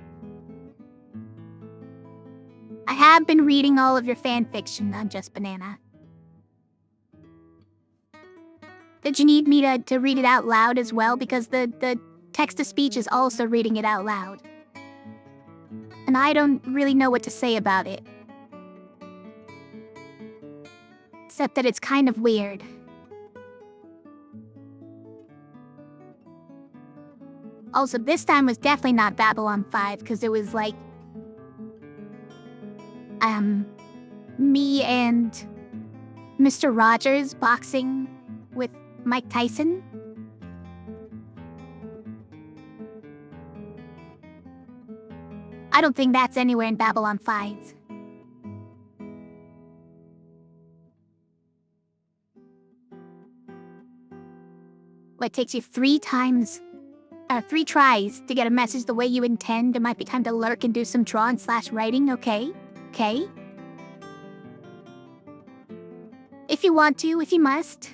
I have been reading all of your fanfiction on Just Banana. Did you need me to read it out loud as well? Because the text-to-speech is also reading it out loud. And I don't really know what to say about it. Except that it's kind of weird. Also, this time was definitely not Babylon 5, because it was like... me and Mr. Rogers boxing with Mike Tyson. I don't think that's anywhere in Babylon 5. What takes you 3 tries to get a message the way you intend? It might be time to lurk and do some drawing/writing, okay? Okay? If you want to, if you must.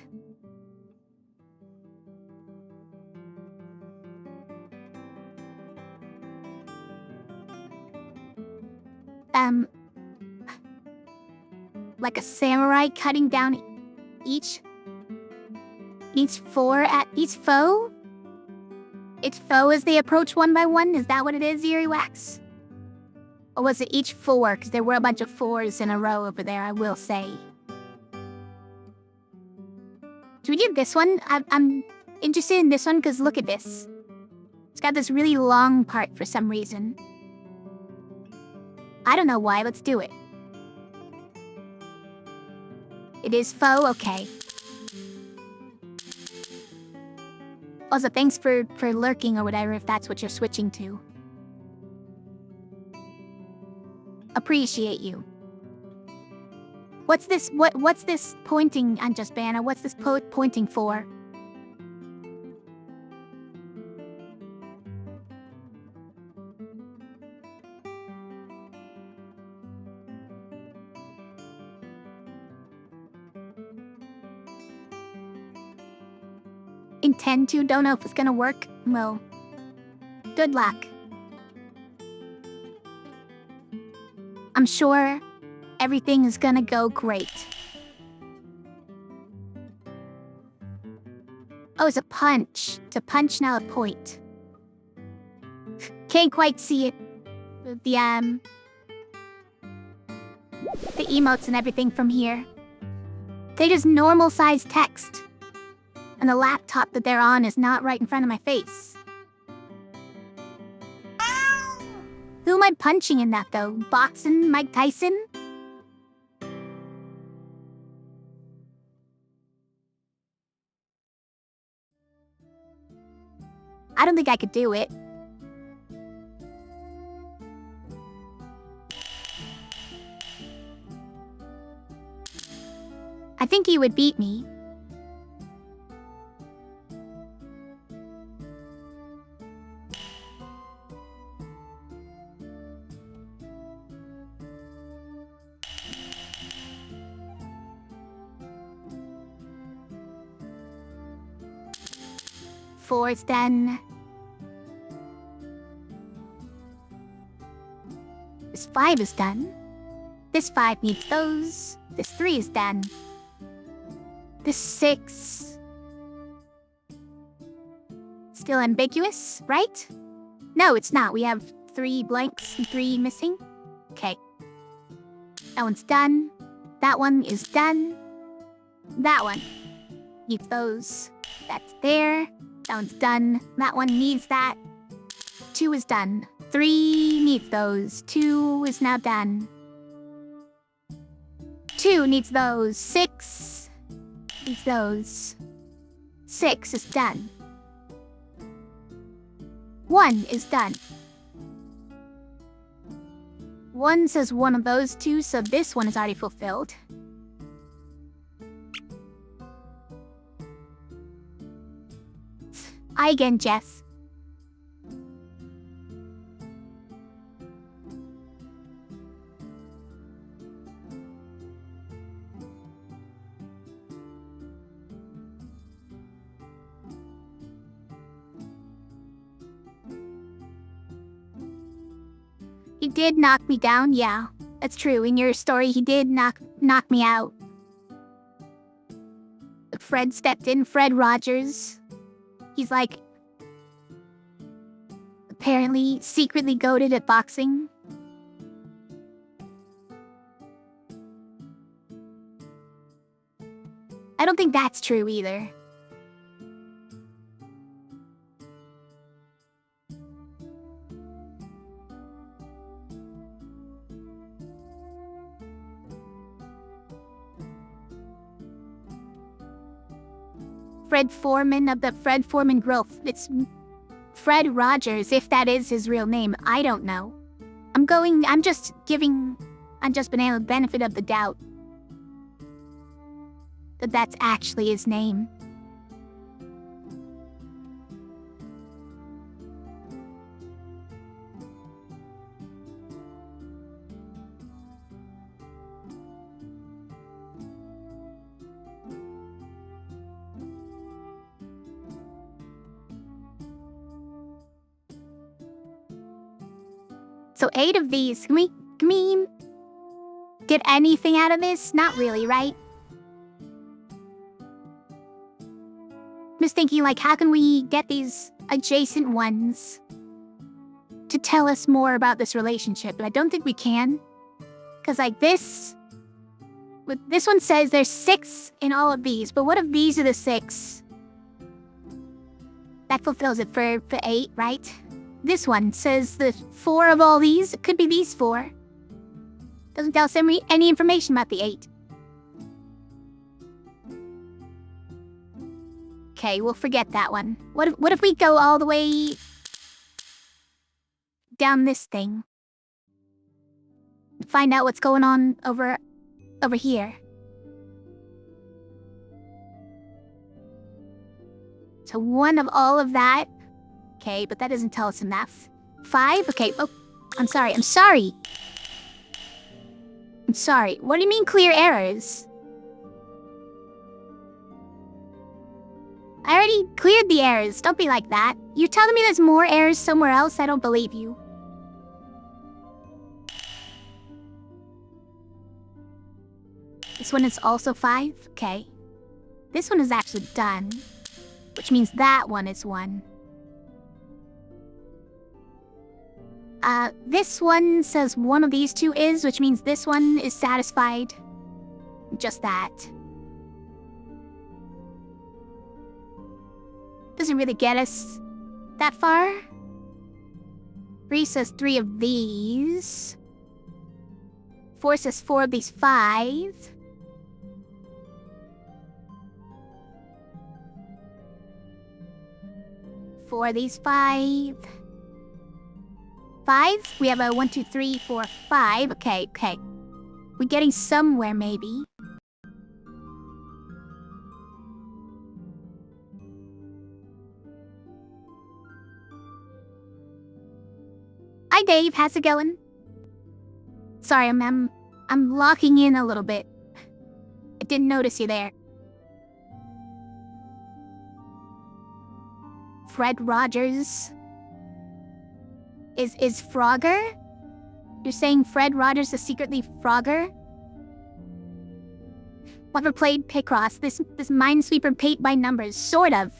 Like a samurai cutting down each foe? It fell as they approached one by one? Is that what it is, Eerie Wax? Or was it each 4? Because there were a bunch of 4s in a row over there, I will say. Should we do this one? I'm interested in this one because look at this. It's got this really long part for some reason. I don't know why, let's do it. It is faux, okay. Also, thanks for lurking or whatever if that's what you're switching to. Appreciate you. What's this? What's this pointing, Unjust Banner? What's this pointing for? Intend to, don't know if it's gonna work. Well, good luck. I'm sure everything is gonna go great. Oh, it's a punch. It's a punch, now a point. Can't quite see it. The emotes and everything from here. They're just normal sized text. And the laptop that they're on is not right in front of my face. Who am I punching in that, though? Boxing Mike Tyson? I don't think I could do it. I think he would beat me. Four is done. This 5 is done. This 5 needs those. This 3 is done. This 6... Still ambiguous, right? No, it's not. We have 3 blanks and 3 missing. Okay. That one's done. That one is done. That one needs those. That's there. That one's done. That one needs that. 2 is done. 3 needs those. 2 is now done. 2 needs those. 6 needs those. 6 is done. 1 is done. 1 says one of those 2, so this one is already fulfilled. I again, Jess. He did knock me down, yeah. That's true. In your story, he did knock me out. Fred stepped in, Fred Rogers. He's like... apparently secretly goated at boxing. I don't think that's true either. Fred Foreman of the Fred Foreman Grill. It's Fred Rogers, if that is his real name. I don't know. I'm just giving Unjust Banana the benefit of the doubt that that's actually his name. So 8 of these. Can we get anything out of this? Not really, right? just thinking, like, how can we get these adjacent ones to tell us more about this relationship? But I don't think we can. Because, like, this one says there's 6 in all of these. But what if these are the 6? That fulfills it for 8, right? This one says the 4 of all these. It could be these 4. Doesn't tell us any information about the 8. Okay, we'll forget that one. What if we go all the way down this thing? Find out what's going on over here. So 1 of all of that. Okay, but that doesn't tell us enough. 5? Okay, oh, I'm sorry. What do you mean clear errors? I already cleared the errors. Don't be like that. You're telling me there's more errors somewhere else? I don't believe you. This one is also 5? Okay. This one is actually done, which means that one is 1. This one says one of these 2 is, which means this one is satisfied. Just that. Doesn't really get us that far. 3 says 3 of these. 4 says 4 of these 5. 4 of these 5. 5? We have a 1, 2, 3, 4, 5. Okay. We're getting somewhere, maybe. Hi, Dave. How's it going? Sorry, I'm locking in a little bit. I didn't notice you there. Fred Rogers. Is Frogger? You're saying Fred Rogers is secretly Frogger? Never played Picross. This Minesweeper paid by numbers. Sort of.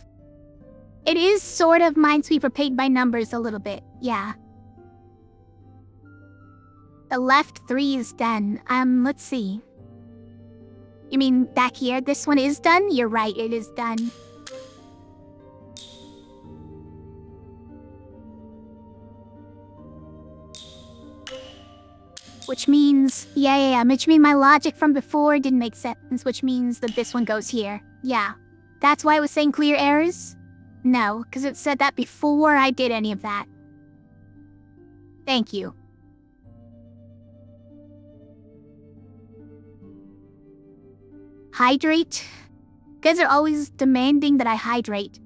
It is sort of Minesweeper paid by numbers a little bit. Yeah. The left 3 is done. Let's see. You mean back here? This one is done? You're right, it is done. Which means, yeah, which means my logic from before didn't make sense, which means that this one goes here. Yeah. That's why it was saying clear errors? No, because it said that before I did any of that. Thank you. Hydrate? You guys are always demanding that I hydrate.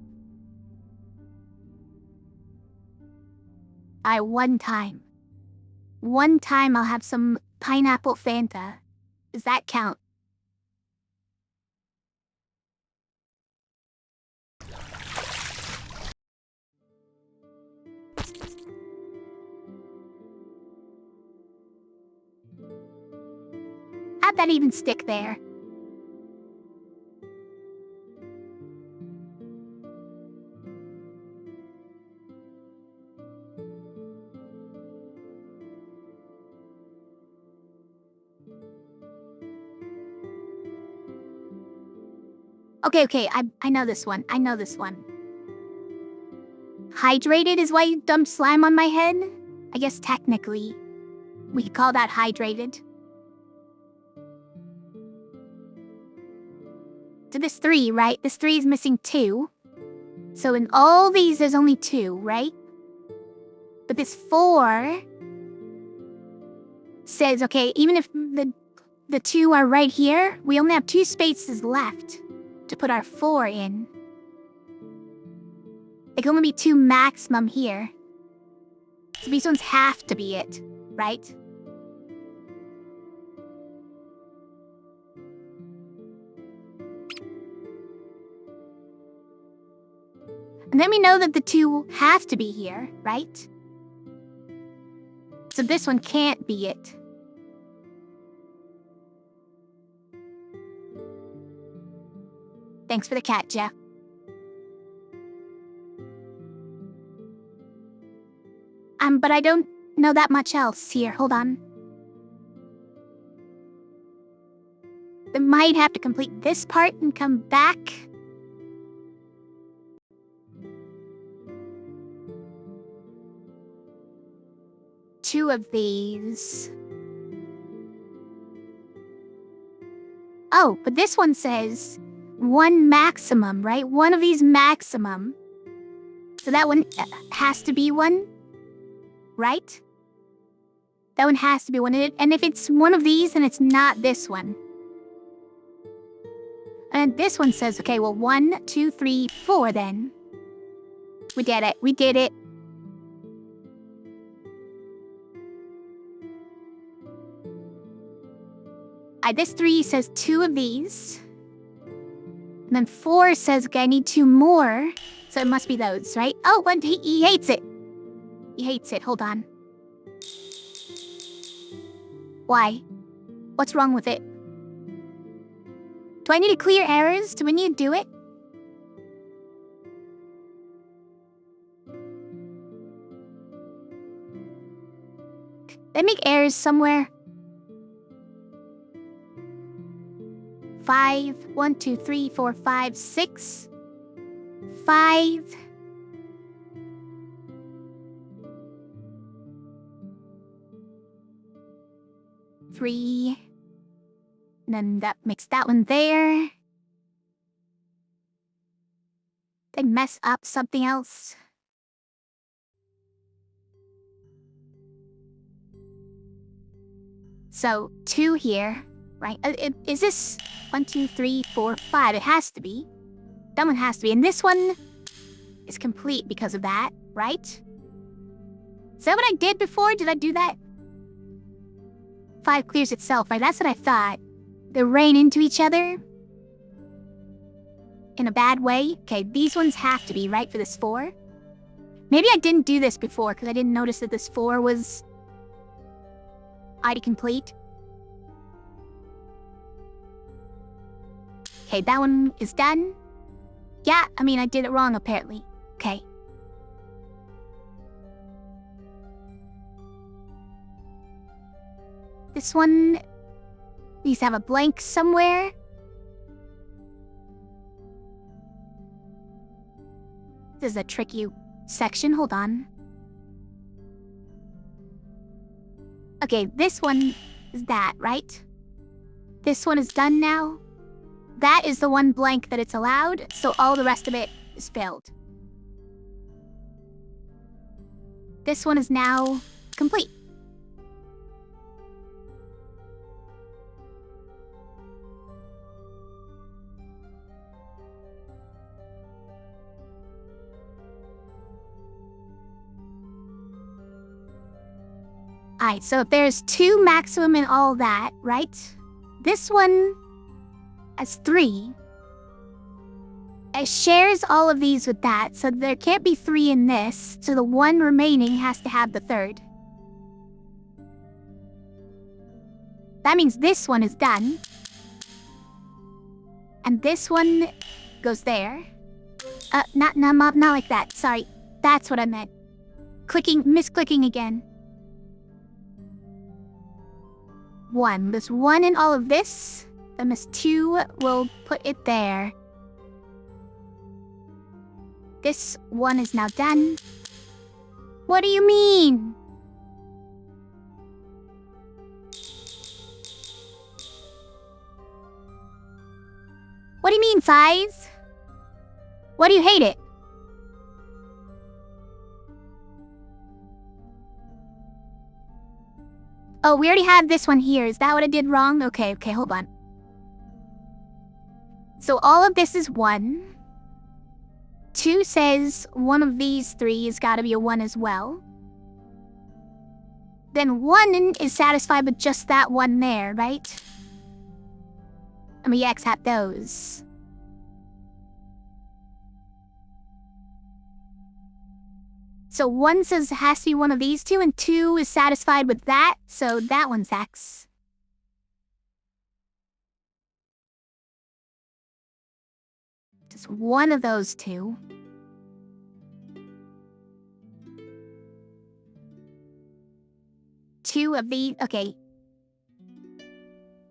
One time. One time I'll have some pineapple Fanta. Does that count? How'd that even stick there? Okay, I know this one. Hydrated is why you dumped slime on my head? I guess technically, we could call that hydrated. So this 3, right? This 3 is missing 2. So in all these, there's only 2, right? But this 4 says, okay, even if the 2 are right here, we only have 2 spaces left to put our 4 in. It can only be 2 maximum here. So these ones have to be it, right? And then we know that the 2 have to be here, right? So this one can't be it. Thanks for the cat, Jeff. but I don't know that much else. Here, hold on. I might have to complete this part and come back. Two of these. Oh, but this one says one maximum, right? One of these maximum. So that one has to be one, right? That one has to be one. And if it's one of these, then it's not this one. And this one says, okay, well, 1, 2, 3, 4 then. We did it. We did it. This 3 says 2 of these. And then 4 says, okay, I need 2 more. So it must be those, right? Oh, and he hates it. He hates it. Hold on. Why? What's wrong with it? Do I need to clear errors? Do we need to do it? Did I make errors somewhere? 5, 1, 2, 3, 4, 5, 6. 5. Three. And then that makes that one there. Did I mess up something else? So 2 here, right? Is this 1, 2, 3, 4, 5? It has to be. That one has to be. And this one is complete because of that, right? Is that what I did before? Did I do that? 5 clears itself, right? That's what I thought. They rain into each other. In a bad way. Okay, these ones have to be, right, for this 4? Maybe I didn't do this before because I didn't notice that this 4 was ID complete. Okay, that one is done. Yeah, I mean, I did it wrong, apparently. Okay. This one needs to have a blank somewhere. This is a tricky section. Hold on. Okay, this one is that, right? This one is done now. That is the one blank that it's allowed, so all the rest of it is filled. This one is now complete. Alright, so if there's 2 maximum in all that, right? This one has 3. It shares all of these with that, so there can't be 3 in this, so the one remaining has to have the 3rd. That means this one is done. And this one goes there. Not like that, sorry. That's what I meant. Misclicking again. 1. There's 1 in all of this. Then this 2, we'll put it there. This 1 is now done. What do you mean? What do you mean, size? Why do you hate it? Oh, we already had this one here. Is that what I did wrong? Okay, hold on. So all of this is 1. 2 says one of these 3 has got to be a 1 as well. Then 1 is satisfied with just that 1 there, right? And we X hat those. So 1 says it has to be one of these 2, and 2 is satisfied with that, so that one's X. Just one of those 2. two of these. Okay.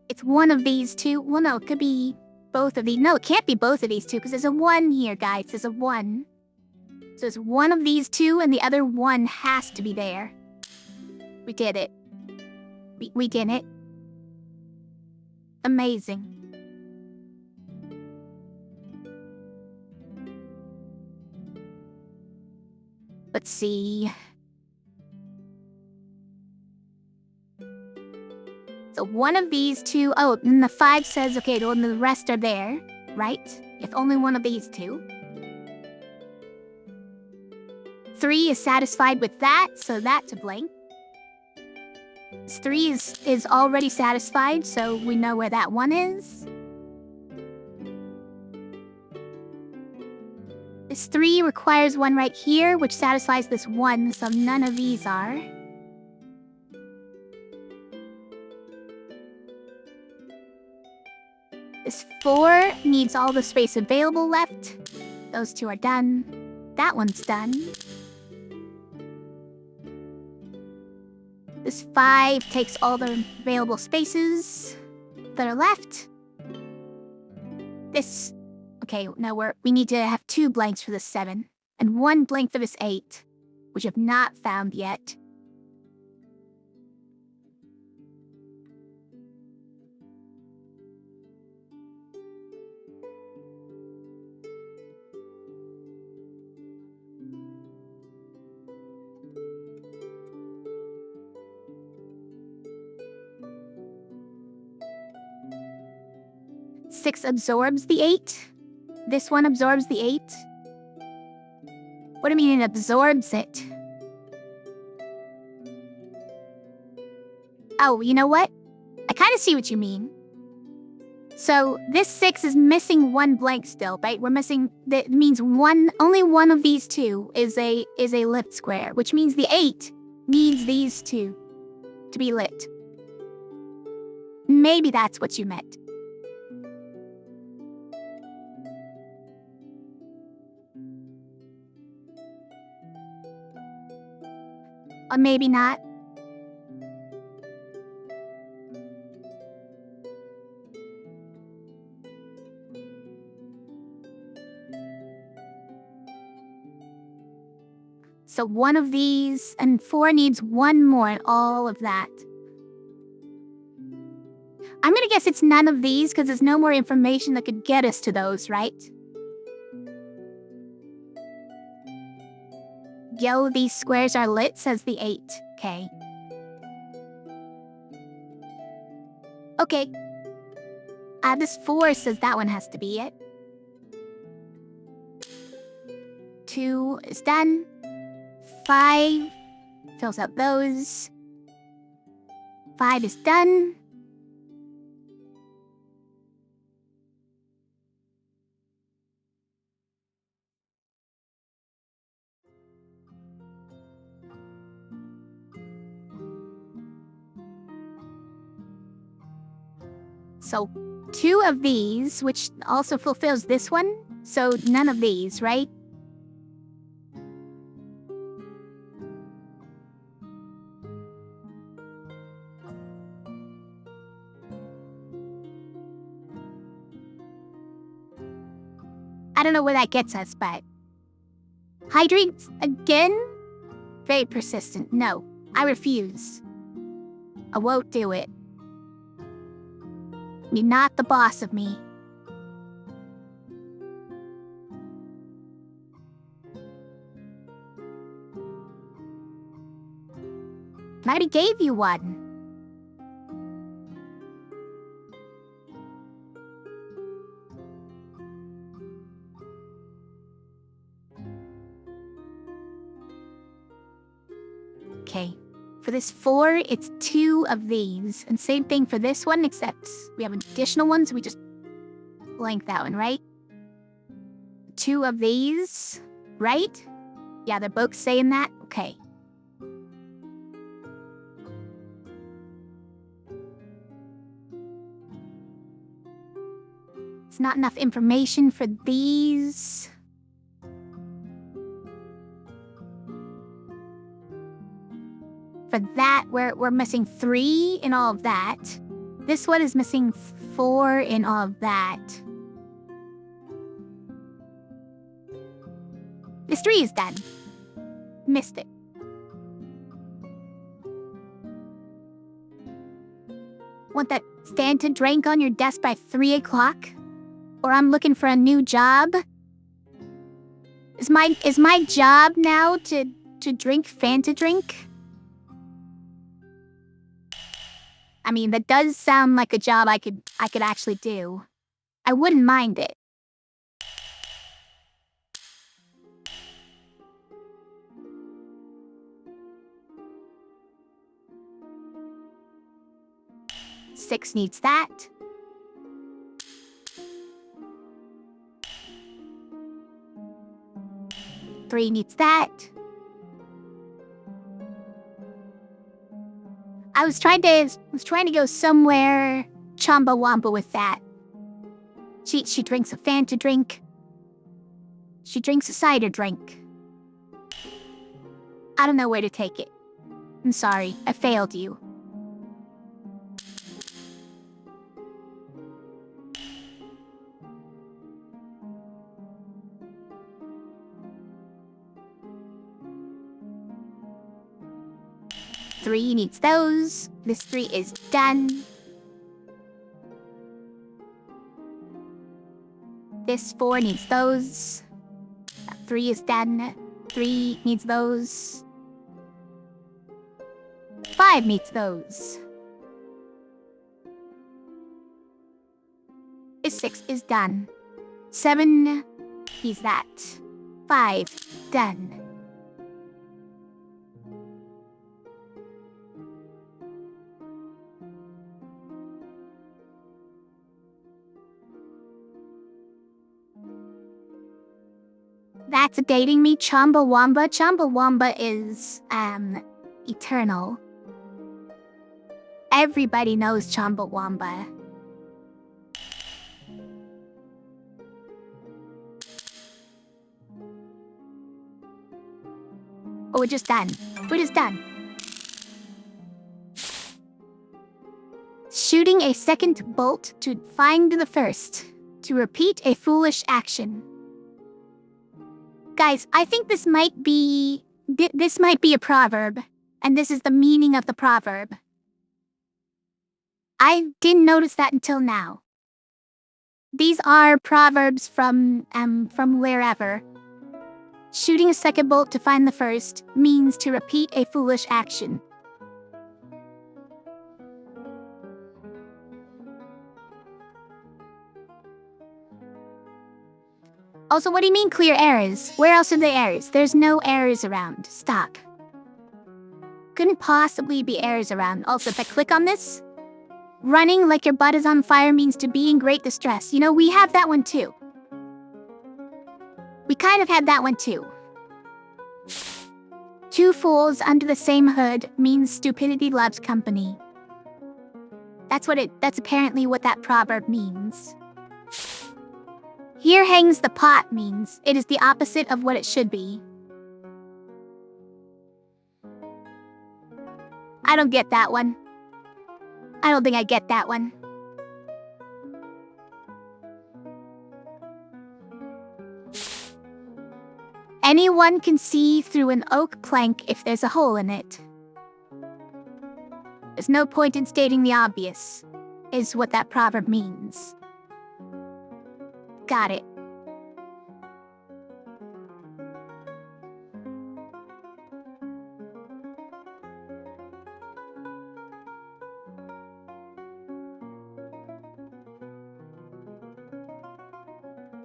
It's one of these two. Well, no, it could be both of these. No, it can't be both of these two because there's a 1 here, guys. There's a 1. So there's one of these two and the other one has to be there. We did it. We did it. Amazing. Let's see. So one of these two, oh, and the 5 says, okay, well, the rest are there, right? If only one of these two. 3 is satisfied with that, so that's a blank. 3 is already satisfied, so we know where that 1 is. This 3 requires 1 right here, which satisfies this 1, so none of these are. This 4 needs all the space available left. Those 2 are done. That one's done. This 5 takes all the available spaces that are left. This... Okay, now we need to have 2 blanks for this 7. And 1 blank for this 8, which I've not found yet. Six absorbs the 8. This one absorbs the 8. What do you mean it absorbs it? Oh, you know what? I kind of see what you mean. So this 6 is missing 1 blank still, right? We're missing, that means only one of these 2 is a lit square, which means the 8 needs these 2 to be lit. Maybe that's what you meant. Or maybe not. So 1 of these, and 4 needs 1 more and all of that. I'm gonna guess it's none of these because there's no more information that could get us to those, right? Yo, these squares are lit, says the 8. Okay. Okay. This 4 says that one has to be it. 2 is done. 5 fills out those. 5 is done. So 2 of these, which also fulfills this one. So none of these, right? I don't know where that gets us, but... Hydrates again? Very persistent. No, I refuse. I won't do it. You're not the boss of me. I already gave you one. Okay. For this 4, it's 2 of these. And same thing for this one, except we have additional ones. We just blank that one, right? 2 of these, right? Yeah, they're both saying that? Okay. It's not enough information for these. for that, we're missing 3 in all of that. This one is missing 4 in all of that. This 3 is done. Missed it. Want that Fanta drink on your desk by 3 o'clock? Or I'm looking for a new job? Is my job now to drink Fanta drink? I mean, that does sound like a job I could actually do. I wouldn't mind it. Six needs that. Three needs that. I was trying to go somewhere Chumbawamba with that. She drinks a Fanta drink. She drinks a cider drink. I don't know where to take it. I'm sorry, I failed you. Three needs those. This 3 is done. This 4 needs those. That 3 is done. 3 needs those. 5 needs those. This 6 is done. 7 needs that. 5 done. That's dating me, Chumbawamba. Chumbawamba is, eternal. Everybody knows Chumbawamba. Oh, we're just done. We're just done. Shooting a second bolt to find the first. To repeat a foolish action. Guys, I think this might be a proverb, and this is the meaning of the proverb. I didn't notice that until now. These are proverbs from wherever. Shooting a second bolt to find the first means to repeat a foolish action. Also, what do you mean clear errors? Where else are the errors? There's no errors around. Stop. Couldn't possibly be errors around. Also, if I click on this, running like your butt is on fire means to be in great distress. You know, we have that one too. We kind of had that one too. Two fools under the same hood means stupidity loves company. That's apparently what that proverb means. Here hangs the pot means it is the opposite of what it should be. I don't get that one. I don't think I get that one. Anyone can see through an oak plank if there's a hole in it. There's no point in stating the obvious, is what that proverb means. Got it.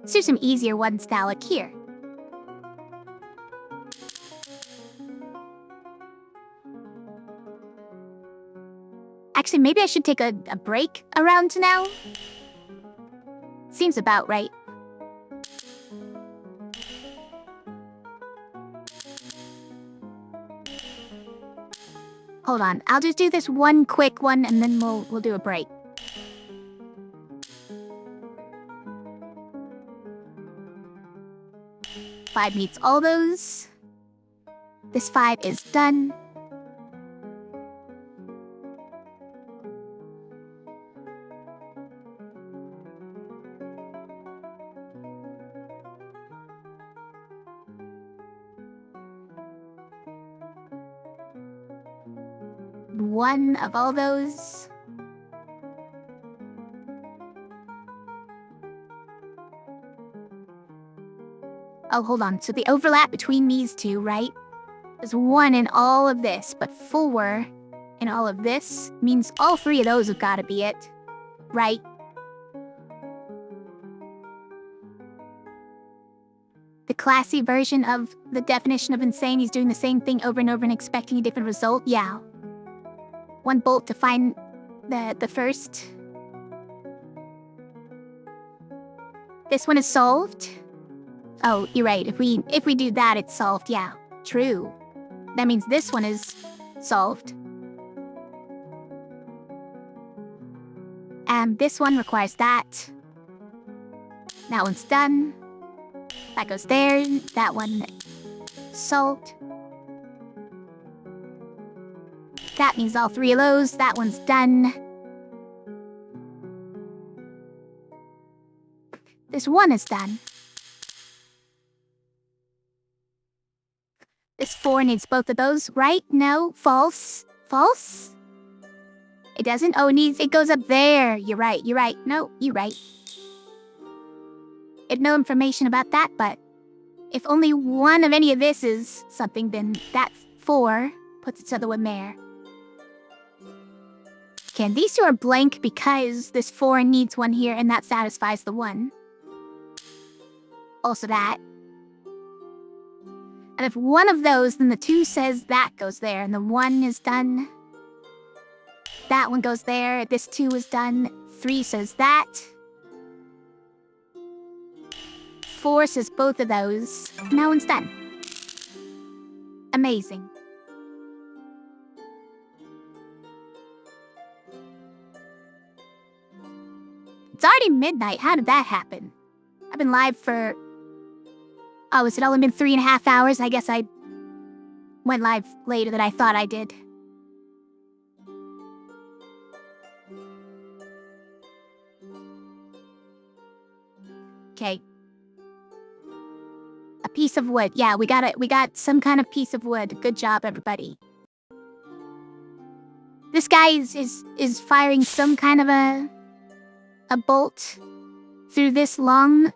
Let's do some easier ones now, like here. Actually, maybe I should take a break around now. Seems about right. Hold on, I'll just do this one quick one and then we'll do a break. Five needs all those. This 5 is done. one of all those. Oh, hold on. So the overlap between these two, right? There's 1 in all of this, but 4 in all of this means all 3 of those have got to be it, right? The classy version of the definition of insane is doing the same thing over and over and expecting a different result. Yeah. 1 bolt to find the first. This one is solved. Oh, you're right. If we do that, it's solved. Yeah, true. That means this one is solved. And this one requires that. That one's done. That goes there. That one solved. That means all 3 of those. That one's done. This one is done. This 4 needs both of those, right? No, false. False? It doesn't? Oh, it goes up there. You're right. No, you're right. I have no information about that, but if only one of any of this is something, then that 4 puts its other one there. Okay, and these 2 are blank because this 4 needs 1 here, and that satisfies the 1. Also that. And if one of those, then the 2 says that goes there, and the 1 is done. That one goes there, this 2 is done. 3 says that. 4 says both of those. Now one's done. Amazing. It's already midnight. How did that happen? I've been live for... Oh, has it only been 3.5 hours? I guess I went live later than I thought I did. Okay. A piece of wood. Yeah, we got some kind of piece of wood. Good job, everybody. This guy is firing some kind of a bolt through this long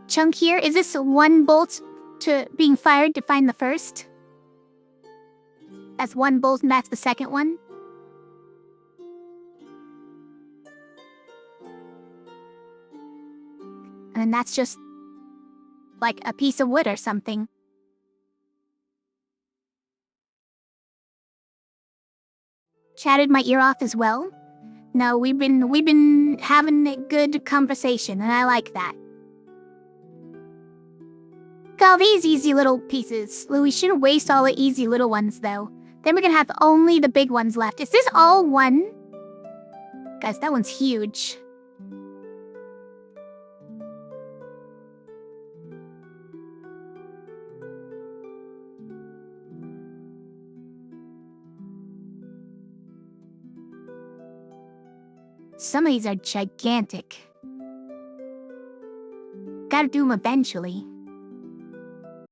chunk here. Is this 1 bolt to being fired to find the first? That's 1 bolt and that's the second one? And then that's just like a piece of wood or something. Chatted my ear off as well? No, we've been having a good conversation, and I like that. Look at all these easy little pieces. We shouldn't waste all the easy little ones, though. Then we're gonna have only the big ones left. Is this all 1? Guys, that one's huge. Some of these are gigantic. Gotta do them eventually.